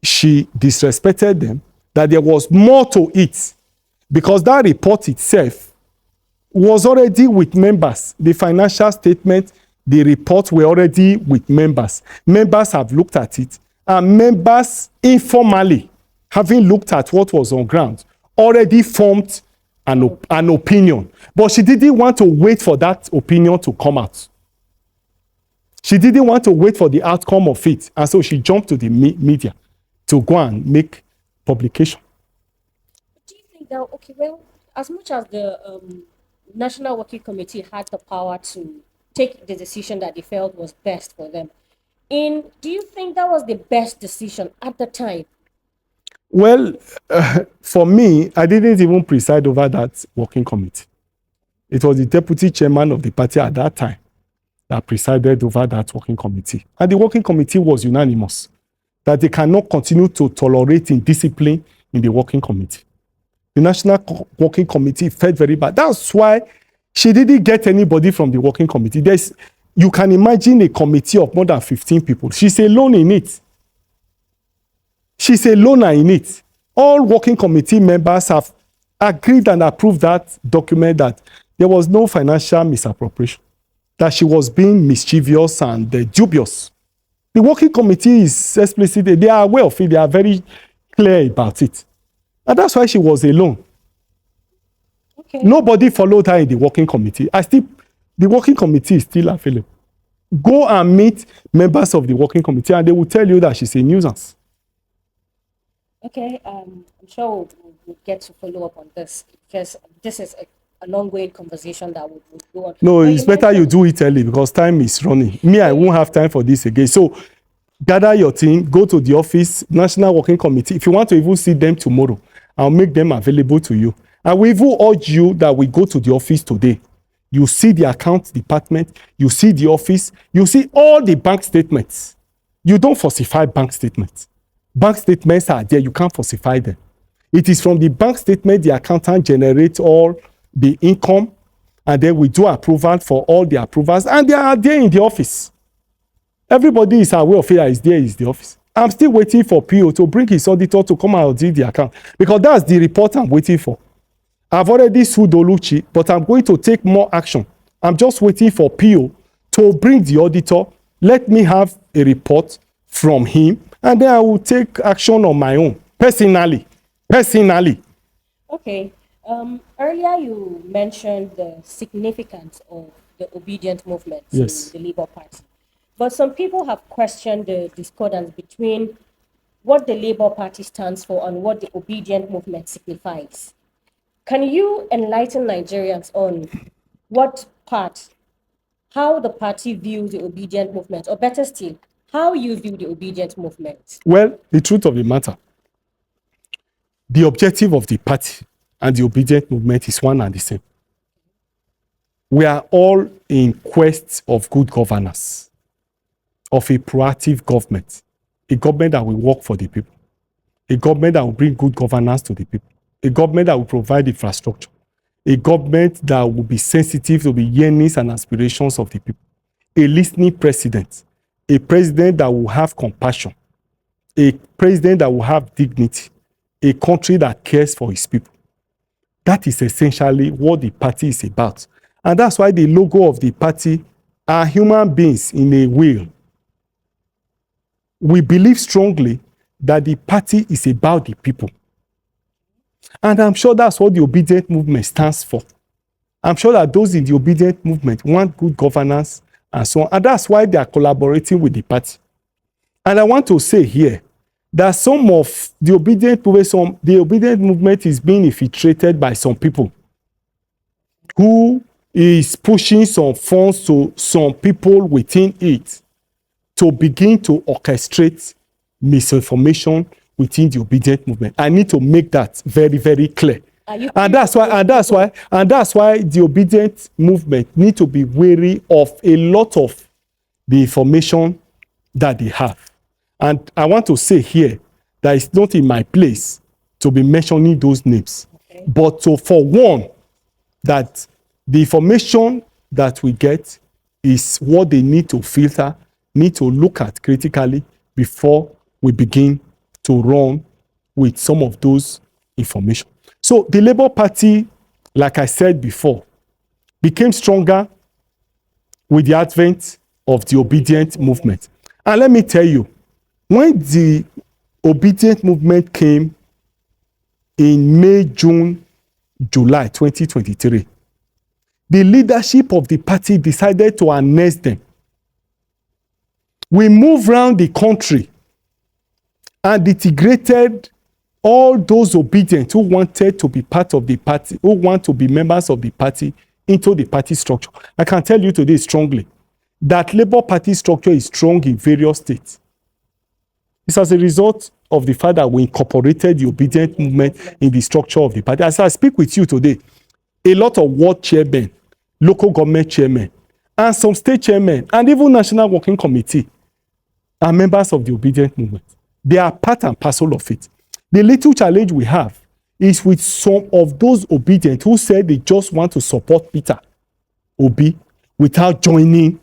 she disrespected them, that there was more to it, because that report itself was already with members. The financial statement, the reports were already with members. Members have looked at it, and members informally, having looked at what was on ground, already formed an opinion. But she didn't want to wait for that opinion to come out. She didn't want to wait for the outcome of it. And so she jumped to the media to go and make publication. Do you think that, okay, well, as much as the National Working Committee had the power to take the decision that they felt was best for them, do you think that was the best decision at the time? Well, for me, I didn't even preside over that working committee. It was the deputy chairman of the party at that time that presided over that working committee. And the working committee was unanimous that they cannot continue to tolerate indiscipline in the working committee. The National Working Committee felt very bad. That's why she didn't get anybody from the working committee. You can imagine a committee of more than 15 people. She's alone in it. She's a loner in it. All working committee members have agreed and approved that document that there was no financial misappropriation, that she was being mischievous and dubious. The working committee is explicit. They are aware of it. They are very clear about it. And that's why she was alone. Okay. Nobody followed her in the working committee. The working committee is still available. Go and meet members of the working committee and they will tell you that she's a nuisance. Okay, I'm sure we'll get to follow up on this because this is an ongoing conversation that will go on. No, But it's better you do it early because time is running. Me, I won't have time for this again. So gather your team, go to the office, National Working Committee. If you want to even see them tomorrow, I'll make them available to you. And we even urge you that we go to the office today. You see the account department, you see the office, you see all the bank statements. You don't falsify bank statements. Bank statements are there, you can't falsify them. It is from the bank statement the accountant generates all the income, and then we do approval for all the approvals, and they are there in the office. Everybody is aware of it, is there is the office. I'm still waiting for PO to bring his auditor to come and audit the account because that's the report I'm waiting for. I've already sued Oluchi, but I'm going to take more action. I'm just waiting for PO to bring the auditor. Let me have a report from him, and then I will take action on my own, personally. Okay. Earlier you mentioned the significance of the obedient movement Yes. in the Labour Party. But some people have questioned the discordance between what the Labour Party stands for and what the obedient movement signifies. Can you enlighten Nigerians on how the party views the obedient movement, or better still, how you view the obedient movement? Well, the truth of the matter, the objective of the party and the obedient movement is one and the same. We are all in quest of good governance, of a proactive government, a government that will work for the people, a government that will bring good governance to the people, a government that will provide infrastructure, a government that will be sensitive to the yearnings and aspirations of the people, a listening president, a president that will have compassion, a president that will have dignity, a country that cares for its people. That is essentially what the party is about. And that's why the logo of the party are human beings in a wheel. We believe strongly that the party is about the people. And I'm sure that's what the obedient movement stands for. I'm sure that those in the obedient movement want good governance and so on. And that's why they are collaborating with the party. And I want to say here that some of the obedient movement is being infiltrated by some people who is pushing some funds to some people within it to begin to orchestrate misinformation within the obedient movement. I need to make that very, very clear. And that's why the obedient movement need to be wary of a lot of the information that they have. And I want to say here that it's not in my place to be mentioning those names, but to forewarn that the information that we get is what they need to filter, need to look at critically before we begin to run with some of those information. So the Labour Party, like I said before, became stronger with the advent of the obedient movement. And let me tell you, when the obedient movement came in May, June, July 2023, the leadership of the party decided to annex them. We moved around the country and integrated all those obedient who wanted to be part of the party, who want to be members of the party, into the party structure. I can tell you today strongly that Labour Party structure is strong in various states. It's as a result of the fact that we incorporated the obedient movement in the structure of the party. As I speak with you today, a lot of ward chairmen, local government chairmen, and some state chairmen, and even National Working Committee are members of the obedient movement. They are part and parcel of it. The little challenge we have is with some of those obedient who said they just want to support Peter Obi without joining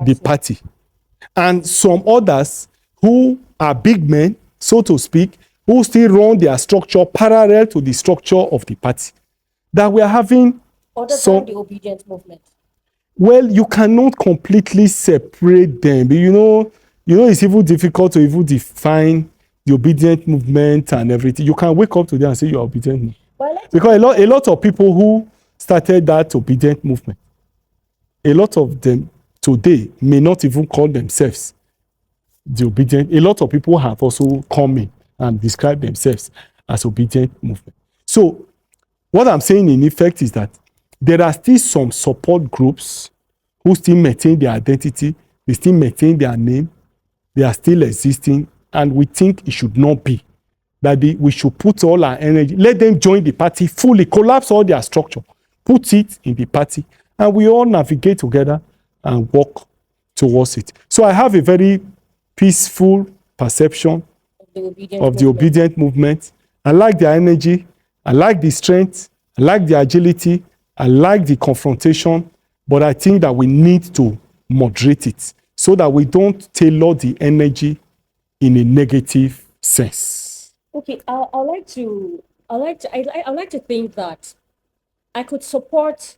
the party. And some others who are big men, so to speak, who still run their structure parallel to the structure of the party. That we are having Other than the obedient movement. Well, you cannot completely separate them. It's even difficult to even define the obedient movement and everything. You can wake up today and say you're obedient. Because a lot of people who started that obedient movement, a lot of them today may not even call themselves the obedient. A lot of people have also come in and described themselves as obedient movement. So what I'm saying in effect is that there are still some support groups who still maintain their identity, they still maintain their name, they are still existing, and we think it should not be. That we should put all our energy, let them join the party fully, collapse all their structure, put it in the party, and we all navigate together and work towards it. So I have a very peaceful perception of the obedient movement. I like their energy, I like the strength, I like the agility, I like the confrontation, but I think that we need to moderate it so that we don't tailor the energy in a negative sense. Okay, I like to think that I could support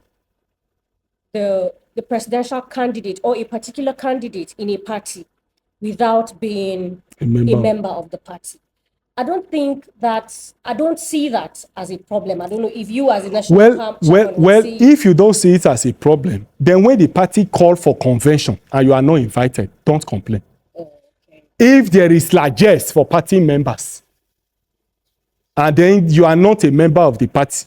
the presidential candidate or a particular candidate in a party without being a member of the party. I don't see that as a problem. I don't know if you as a national if you don't see it as a problem, then when the party call for convention and you are not invited, don't complain. Okay. If there is largesse for party members and then you are not a member of the party,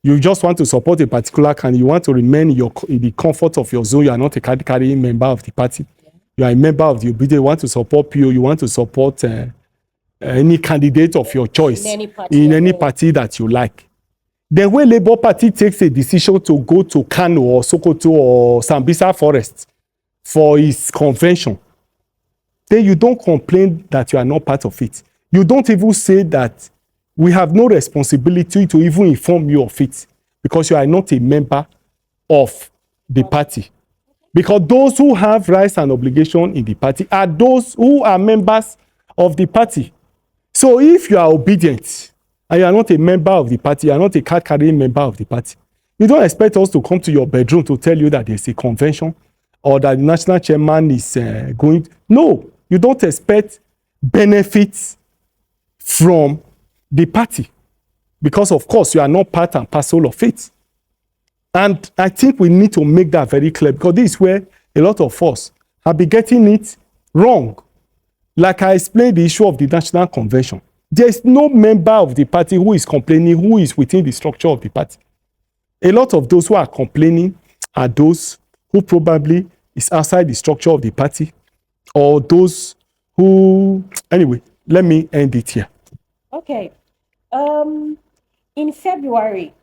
you just want to support a particular candidate, you want to remain in the comfort of your zone, you are not a card-carrying member of the party, you are a member of the obedient, you want to support PO, you want to support any candidate of your choice in any party that you like. Then when Labour Party takes a decision to go to Kano or Sokoto or Sambisa Forest for its convention, then you don't complain that you are not part of it. You don't even say that we have no responsibility to even inform you of it because you are not a member of the party. Because those who have rights and obligations in the party are those who are members of the party. So if you are obedient and you are not a member of the party, you are not a card-carrying member of the party, you don't expect us to come to your bedroom to tell you that there's a convention or that the national chairman is going. No, you don't expect benefits from the party because, of course, you are not part and parcel of it. And I think we need to make that very clear because this is where a lot of us have been getting it wrong. Like I explained the issue of the National Convention. There is no member of the party who is complaining who is within the structure of the party. A lot of those who are complaining are those who probably is outside the structure of the party or those who... Anyway, let me end it here. Okay. In February,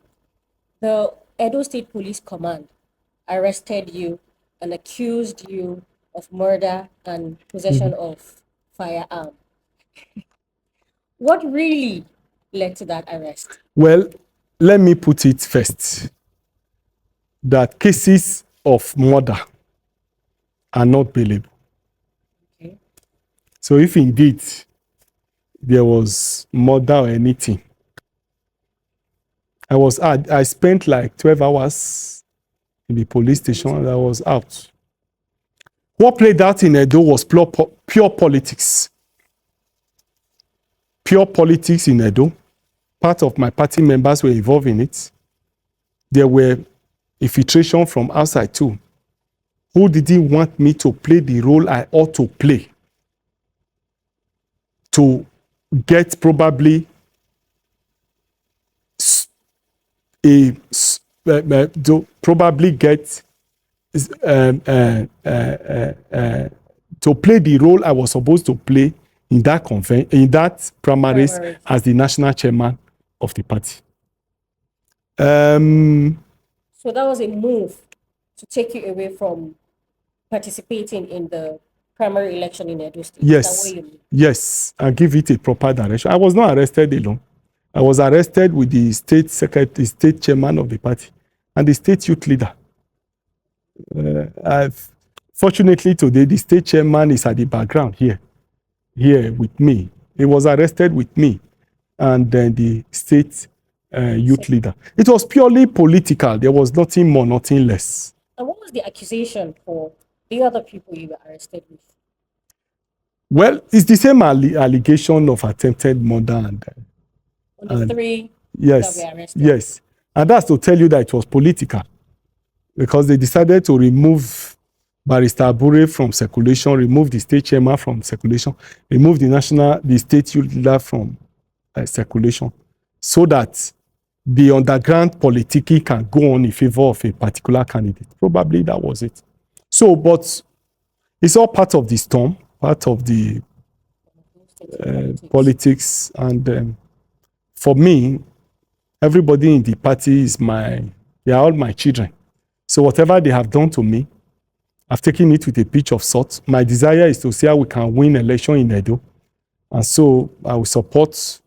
the Edo State Police Command arrested you and accused you of murder and possession of firearm. What really led to that arrest? Well, let me put it first that cases of murder are not bailable. Okay. So if indeed there was murder or anything, I spent like 12 hours in the police station and I was out. What played out in Edo was pure politics. Pure politics in Edo. Part of my party members were involved in it. There were infiltration from outside too. Who didn't want me to play the role I ought to play? To get probably to play the role I was supposed to play in that primaries as the national chairman of the party. So that was a move to take you away from participating in the primary election in Edo State. Yes, yes, and give it a proper direction. I was not arrested alone. I was arrested with the state secretary, state chairman of the party, and the state youth leader. Fortunately today, the state chairman is at the background here with me. He was arrested with me and then the state youth leader. It was purely political. There was nothing more, nothing less. And what was the accusation for the other people you were arrested with? Well, it's the same allegation of attempted murder and On the three yes, that were arrested? yes. And that's to tell you that it was political because they decided to remove Barrister Abure from circulation, remove the state chairman from circulation, remove the state youth leader from circulation, so that the underground politicking can go on in favor of a particular candidate. Probably that was it. So, but it's all part of the storm, part of the politics. And for me, everybody in the party they are all my children. So whatever they have done to me, I've taken it with a pinch of salt. My desire is to see how we can win election in Edo. And so I will support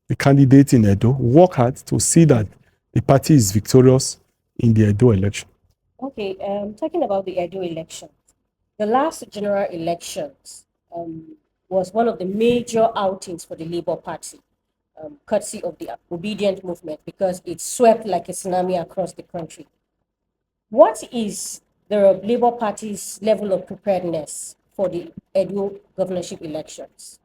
the candidate in Edo, work hard to see that the party is victorious in the Edo election. Okay, talking about the Edo election, the last general elections was one of the major outings for the Labour Party, courtesy of the obedient movement, because it swept like a tsunami across the country. What is the Labour Party's level of preparedness for the Edo governorship elections?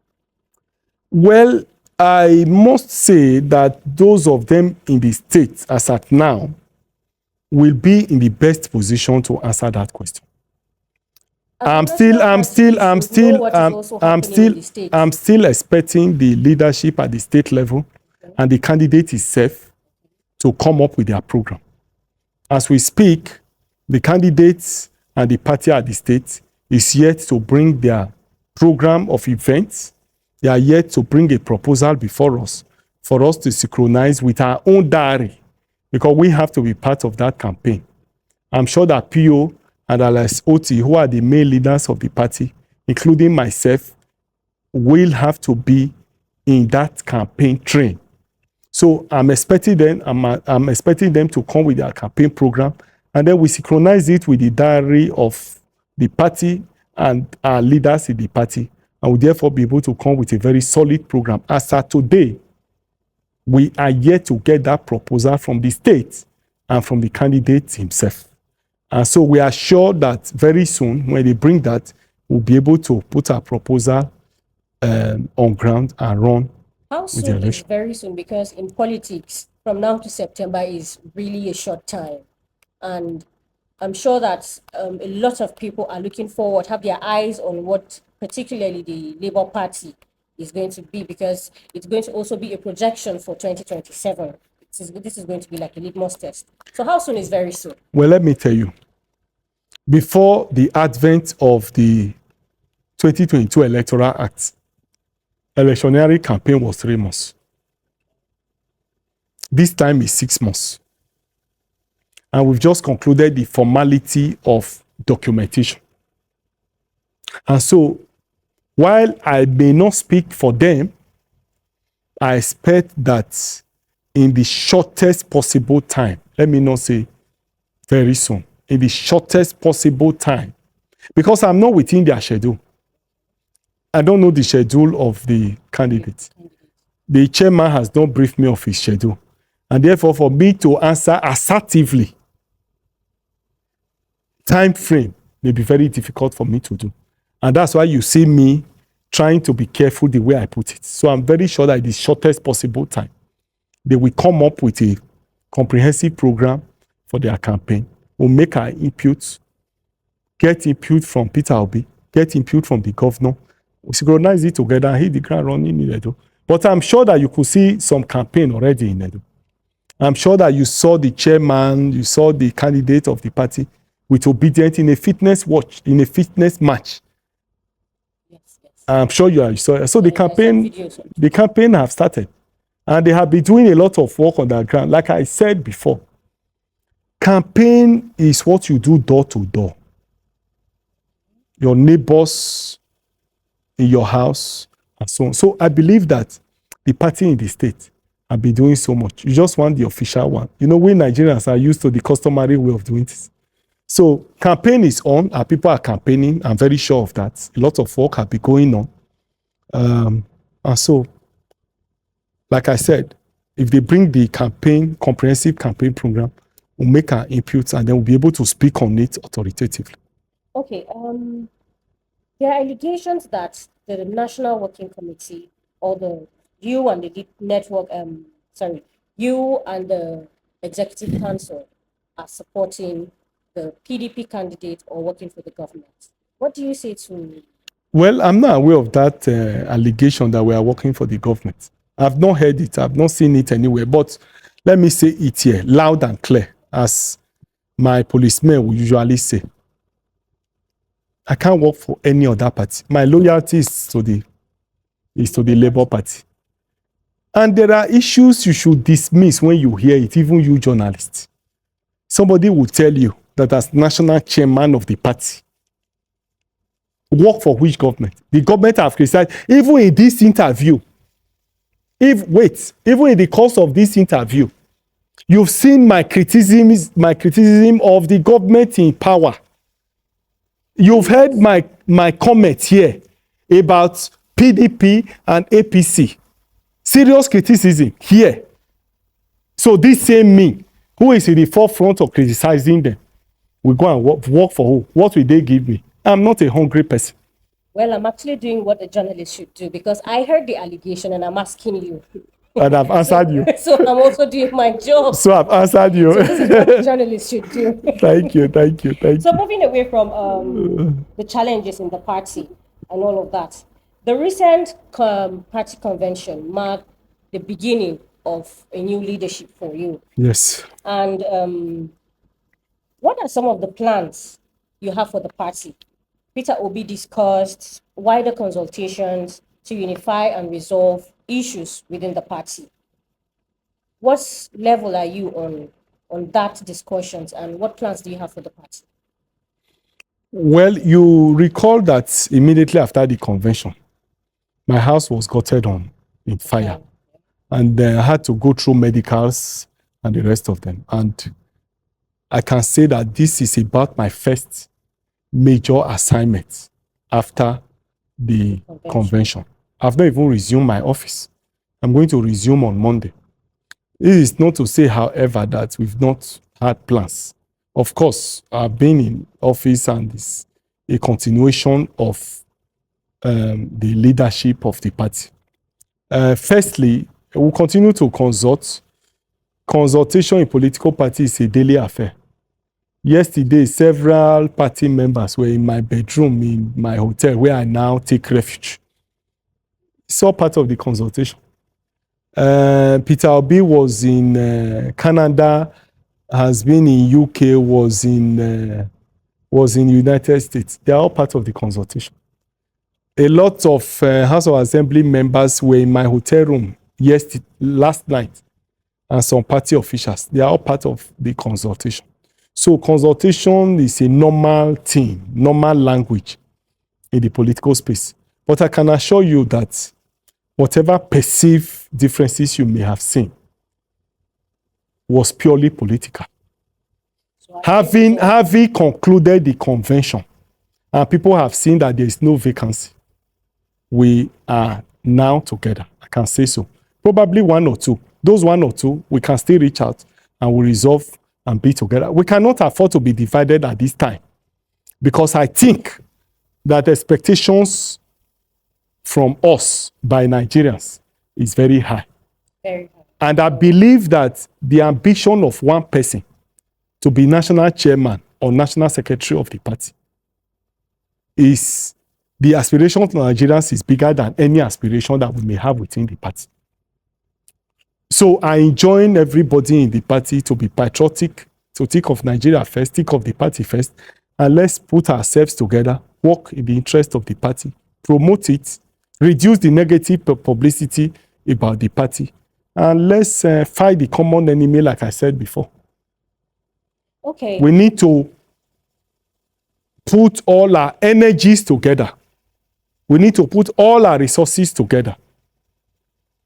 Well, I must say that those of them in the state, as at now, will be in the best position to answer that question. I'm still expecting the leadership at the state level and the candidate itself to come up with their program. As we speak, the candidates and the party at the state is yet to bring their program of events. They are yet to bring a proposal before us for us to synchronize with our own diary, because we have to be part of that campaign. I'm sure that PO and Alice Oti, who are the main leaders of the party, including myself, will have to be in that campaign train. So I'm expecting them to come with their campaign program, and then we synchronize it with the diary of the party and our leaders in the party, and will therefore be able to come with a very solid program. As of today, we are yet to get that proposal from the state and from the candidate himself. And so we are sure that very soon, when they bring that, we'll be able to put our proposal on ground and run. How soon is very soon? Because in politics, from now to September is really a short time. And I'm sure that a lot of people are looking forward, have their eyes on what particularly the Labour Party is going to be, because it's going to also be a projection for 2027. This is going to be like a litmus test. So how soon is very soon? Well, let me tell you. Before the advent of the 2022 Electoral Act, electioneering campaign was 3 months. This time is 6 months. And we've just concluded the formality of documentation. And so, while I may not speak for them, I expect that in the shortest possible time, let me not say very soon, in the shortest possible time, because I'm not within their schedule. I don't know the schedule of the candidate. The chairman has not briefed me of his schedule. And therefore, for me to answer assertively, time frame may be very difficult for me to do. And that's why you see me trying to be careful the way I put it. So I'm very sure that in the shortest possible time, they will come up with a comprehensive program for their campaign. We'll make our inputs, get input from Peter Obi, get input from the governor. We synchronize it together and hit the ground running in Edo. But I'm sure that you could see some campaign already in Edo. I'm sure that you saw the chairman, you saw the candidate of the party with obedient in a fitness match. Yes. I'm sure you saw it. So the campaign have started. And they have been doing a lot of work on the ground. Like I said before, campaign is what you do door to door. Your neighbors in your house and so on. So I believe that the party in the state have been doing so much. You just want the official one. You know, we Nigerians are used to the customary way of doing this. So campaign is on, and people are campaigning. I'm very sure of that. A lot of work have been going on. And so, like I said, if they bring the comprehensive campaign program, we'll make our inputs and then we'll be able to speak on it authoritatively. Okay. There are allegations that the National Working Committee or you and the network, you and the Executive Council are supporting the PDP candidate or working for the government. What do you say to? Well, I'm not aware of that allegation that we are working for the government. I've not heard it. I've not seen it anywhere. But let me say it here, loud and clear, as my policemen will usually say. I can't work for any other party. My loyalty is to the Labour Party. And there are issues you should dismiss when you hear it, even you journalists. Somebody will tell you that as national chairman of the party, work for which government? The government have criticized, even in this interview, even in the course of this interview, you've seen my criticism of the government in power. You've heard my comment here about PDP and APC. Serious criticism here. So this same me, who is in the forefront of criticizing them, will go and work for who? What will they give me? I'm not a hungry person. Well, I'm actually doing what a journalist should do because I heard the allegation and I'm asking you. And I've answered you. So I'm also doing my job. So I've answered you. So this is what a journalist should do. Thank you. So moving away from the challenges in the party and all of that, the recent party convention marked the beginning of a new leadership for you. Yes. And what are some of the plans you have for the party? Peter Obi discussed wider consultations to unify and resolve issues within the party. What level are you on that discussions and what plans do you have for the party? Well, you recall that immediately after the convention, my house was gutted on in fire. Okay. And I had to go through medicals and the rest of them. And I can say that this is about my first major assignment after the convention. I've not even resumed my office. I'm going to resume on Monday. This is not to say, however, that we've not had plans. Of course, I've been in office and it's a continuation of the leadership of the party. Firstly, we'll continue to consult. Consultation in political parties is a daily affair. Yesterday, several party members were in my bedroom in my hotel where I now take refuge. It's all part of the consultation. Peter Obi was in Canada, has been in UK, was in United States. They are all part of the consultation. A lot of House of Assembly members were in my hotel room last night, and some party officials. They are all part of the consultation. So consultation is a normal thing, normal language in the political space. But I can assure you that whatever perceived differences you may have seen was purely political. So having concluded the convention, and people have seen that there is no vacancy, we are now together. I can say so. Probably one or two. Those one or two, we can still reach out and we resolve and be together. We cannot afford to be divided at this time because I think that expectations from us by Nigerians is very high. Very high. And I believe that the ambition of one person to be national chairman or national secretary of the party is the aspiration of Nigerians is bigger than any aspiration that we may have within the party. So I enjoin everybody in the party to be patriotic, to think of Nigeria first, think of the party first, and let's put ourselves together, work in the interest of the party, promote it, reduce the negative publicity about the party, and let's fight the common enemy, like I said before. Okay. We need to put all our energies together. We need to put all our resources together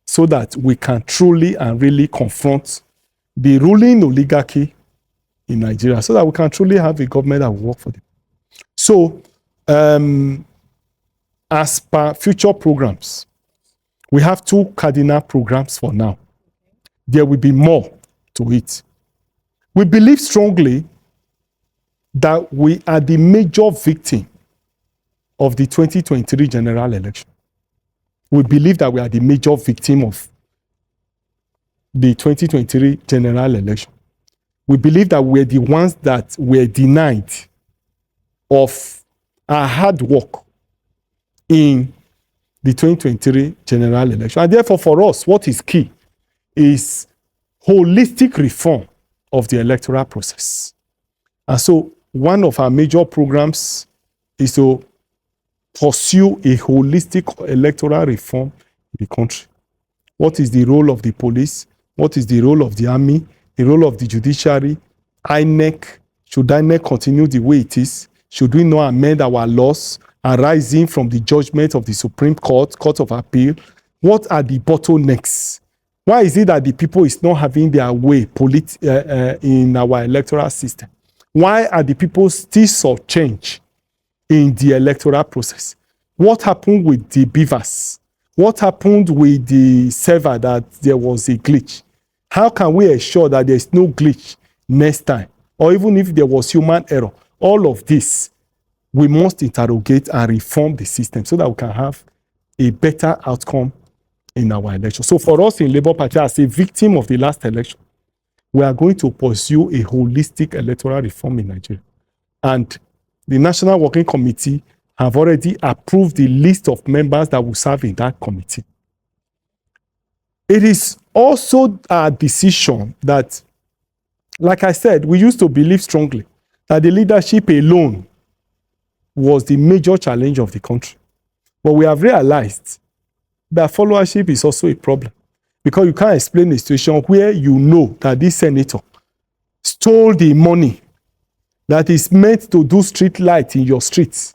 so that we can truly and really confront the ruling oligarchy in Nigeria, so that we can truly have a government that will work for them. So, as per future programs, We have 2 cardinal programs for now. There will be more to it. We believe strongly that we are the major victim of the 2023 general election. We believe that we are the major victim of the 2023 general election. We believe that we're the ones that were denied of our hard work in the 2023 general election. And therefore, for us, what is key is holistic reform of the electoral process. And so, one of our major programs is to pursue a holistic electoral reform in the country. What is the role of the police? What is the role of the army? The role of the judiciary? INEC? Should INEC continue the way it is? Should we not amend our laws arising from the judgment of the Supreme Court, Court of Appeal? What are the bottlenecks? Why is it that the people is not having their way in our electoral system? Why are the people still so change in the electoral process? What happened with the beavers? What happened with the server that there was a glitch? How can we ensure that there's no glitch next time? Or even if there was human error, all of this, we must interrogate and reform the system so that we can have a better outcome in our election. So for us in Labour Party, as a victim of the last election, we are going to pursue a holistic electoral reform in Nigeria. And the National Working Committee have already approved the list of members that will serve in that committee. It is also a decision that, like I said, we used to believe strongly that the leadership alone was the major challenge of the country. But we have realized that followership is also a problem, because you can't explain a situation where you know that this senator stole the money that is meant to do street light in your streets,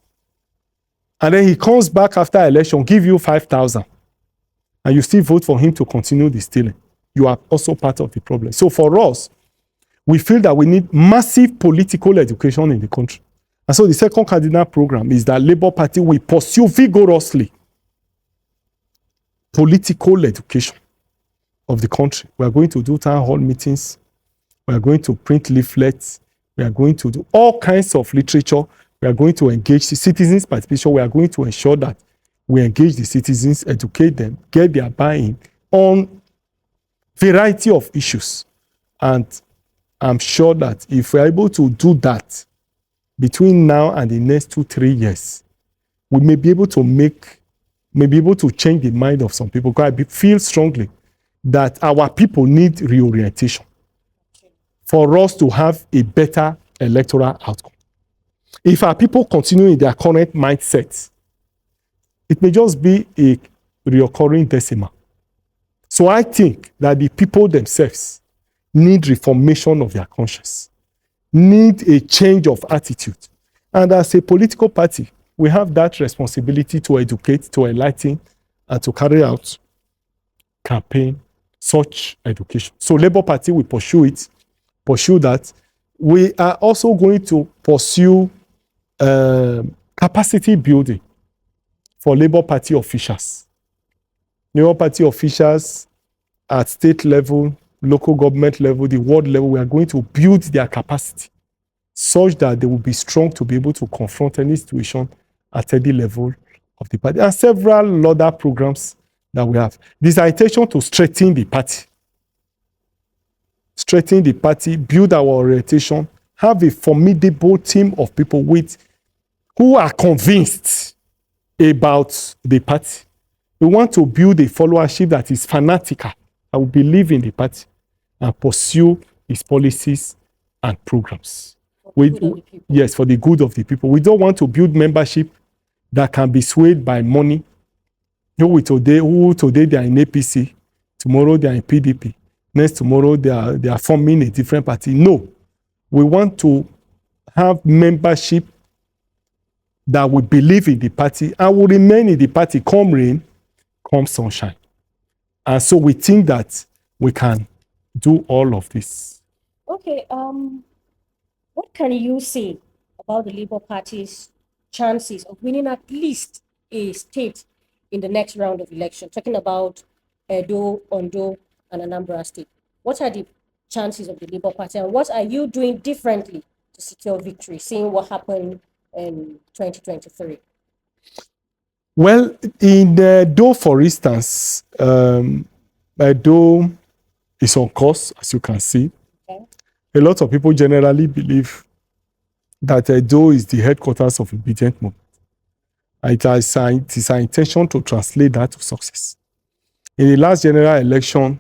and then he comes back after election, give you 5,000, and you still vote for him to continue the stealing. You are also part of the problem. So for us, we feel that we need massive political education in the country. And so the second cardinal program is that Labour Party will pursue vigorously political education of the country. We are going to do town hall meetings. We are going to print leaflets. We are going to do all kinds of literature. We are going to engage the citizens' participation. We are going to ensure that we engage the citizens, educate them, get their buy-in on variety of issues. And I'm sure that if we're able to do that between now and the next 2-3 years, we may be able to change the mind of some people. Because I feel strongly that our people need reorientation for us to have a better electoral outcome. If our people continue in their current mindset, it may just be a recurring decimal. So I think that the people themselves need reformation of their conscience, need a change of attitude. And as a political party, we have that responsibility to educate, to enlighten, and to carry out campaign such education. So Labour Party will pursue that. We are also going to pursue capacity building for Labour Party officials. Labour Party officials at state level, local government level, the world level, we are going to build their capacity such that they will be strong to be able to confront any situation at any level of the party. And several other programs that we have. This is our intention to strengthen the party. Strengthen the party, build our orientation, have a formidable team of people who are convinced about the party. We want to build a followership that is fanatical, that will believe in the party and pursue its policies and programs. Yes, for the good of the people. We don't want to build membership that can be swayed by money. Who today they are in APC, tomorrow they are in PDP, next tomorrow they are forming a different party. No, we want to have membership that will believe in the party and will remain in the party come rain, come sunshine. And so we think that we can do all of this. Okay, what can you say about the Labour Party's chances of winning at least a state in the next round of election, talking about Edo, Ondo, and Anambra State? What are the chances of the Labour Party, and what are you doing differently to secure victory, seeing what happened in 2023? Well, in Edo, for instance, Edo is on course, as you can see. Okay. A lot of people generally believe that Edo is the headquarters of obedient movement. It is our intention to translate that to success. In the last general election,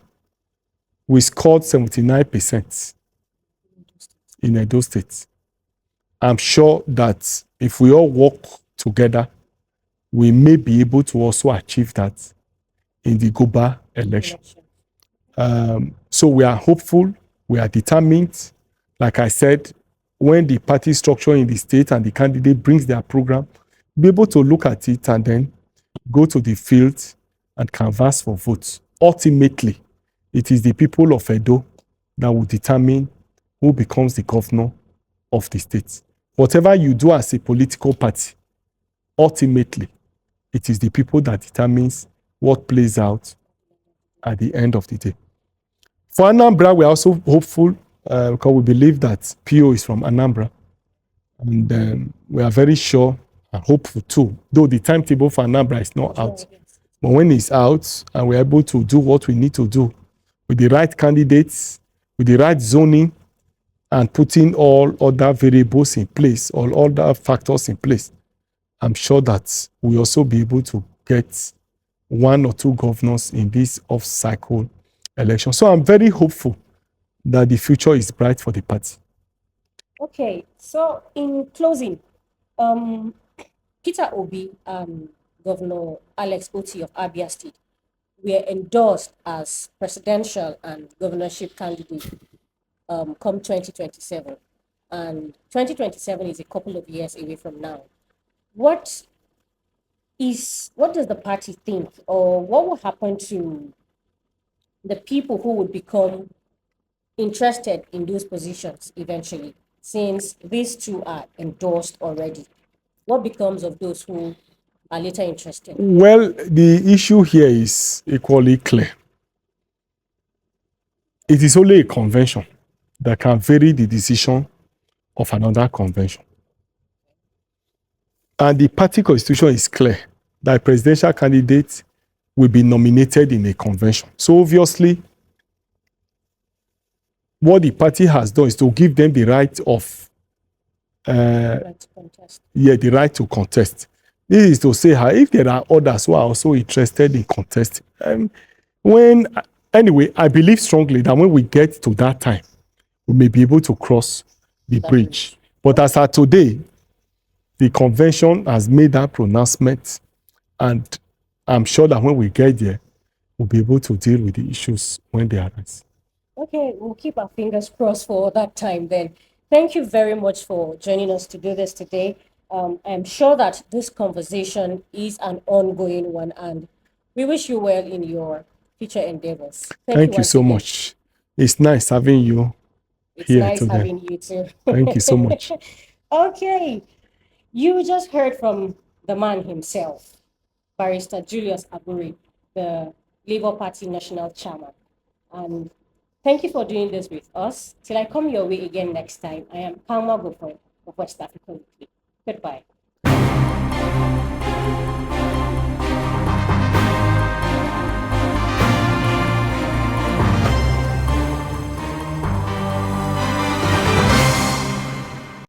we scored 79% in Edo State. I'm sure that if we all work together, we may be able to also achieve that in the Goba election. So we are hopeful, we are determined. Like I said, when the party structure in the state and the candidate brings their program, be able to look at it and then go to the field and canvass for votes. Ultimately, it is the people of Edo that will determine who becomes the governor of the state. Whatever you do as a political party, ultimately, it is the people that determines what plays out at the end of the day. For Anambra, we are also hopeful because we believe that PO is from Anambra. And we are very sure and hopeful too, though the timetable for Anambra is not out. But when it's out and we're able to do what we need to do with the right candidates, with the right zoning, and putting all other variables in place, all other factors in place, I'm sure that we'll also be able to get one or two governors in this off-cycle election. So I'm very hopeful that the future is bright for the party. Okay, so in closing, Peter Obi and Governor Alex Oti of Abia State were endorsed as presidential and governorship candidate come 2027. And 2027 is a couple of years away from now. What does the party think, or what will happen to the people who would become interested in those positions eventually, since these two are endorsed already? What becomes of those who are later interested? Well, the issue here is equally clear. It is only a convention that can vary the decision of another convention. And the party constitution is clear that a presidential candidate will be nominated in a convention. So obviously, what the party has done is to give them the right of the right to contest. This is to say, if there are others who are also interested in contesting, anyway, I believe strongly that when we get to that time, we may be able to cross the bridge. But as of today, the convention has made that pronouncement, and I'm sure that when we get there, we'll be able to deal with the issues when they arise. Okay, we'll keep our fingers crossed for that time then. Thank you very much for joining us to do this today. I'm sure that this conversation is an ongoing one, and we wish you well in your future endeavors. Thank you so much. It's nice having you here nice today. having you too. Thank you so much. Okay, you just heard from the man himself, Barrister Julius Abure, the Labour Party National Chairman. And thank you for doing this with us. Till I come your way again next time, I am Palma Gopoi of West African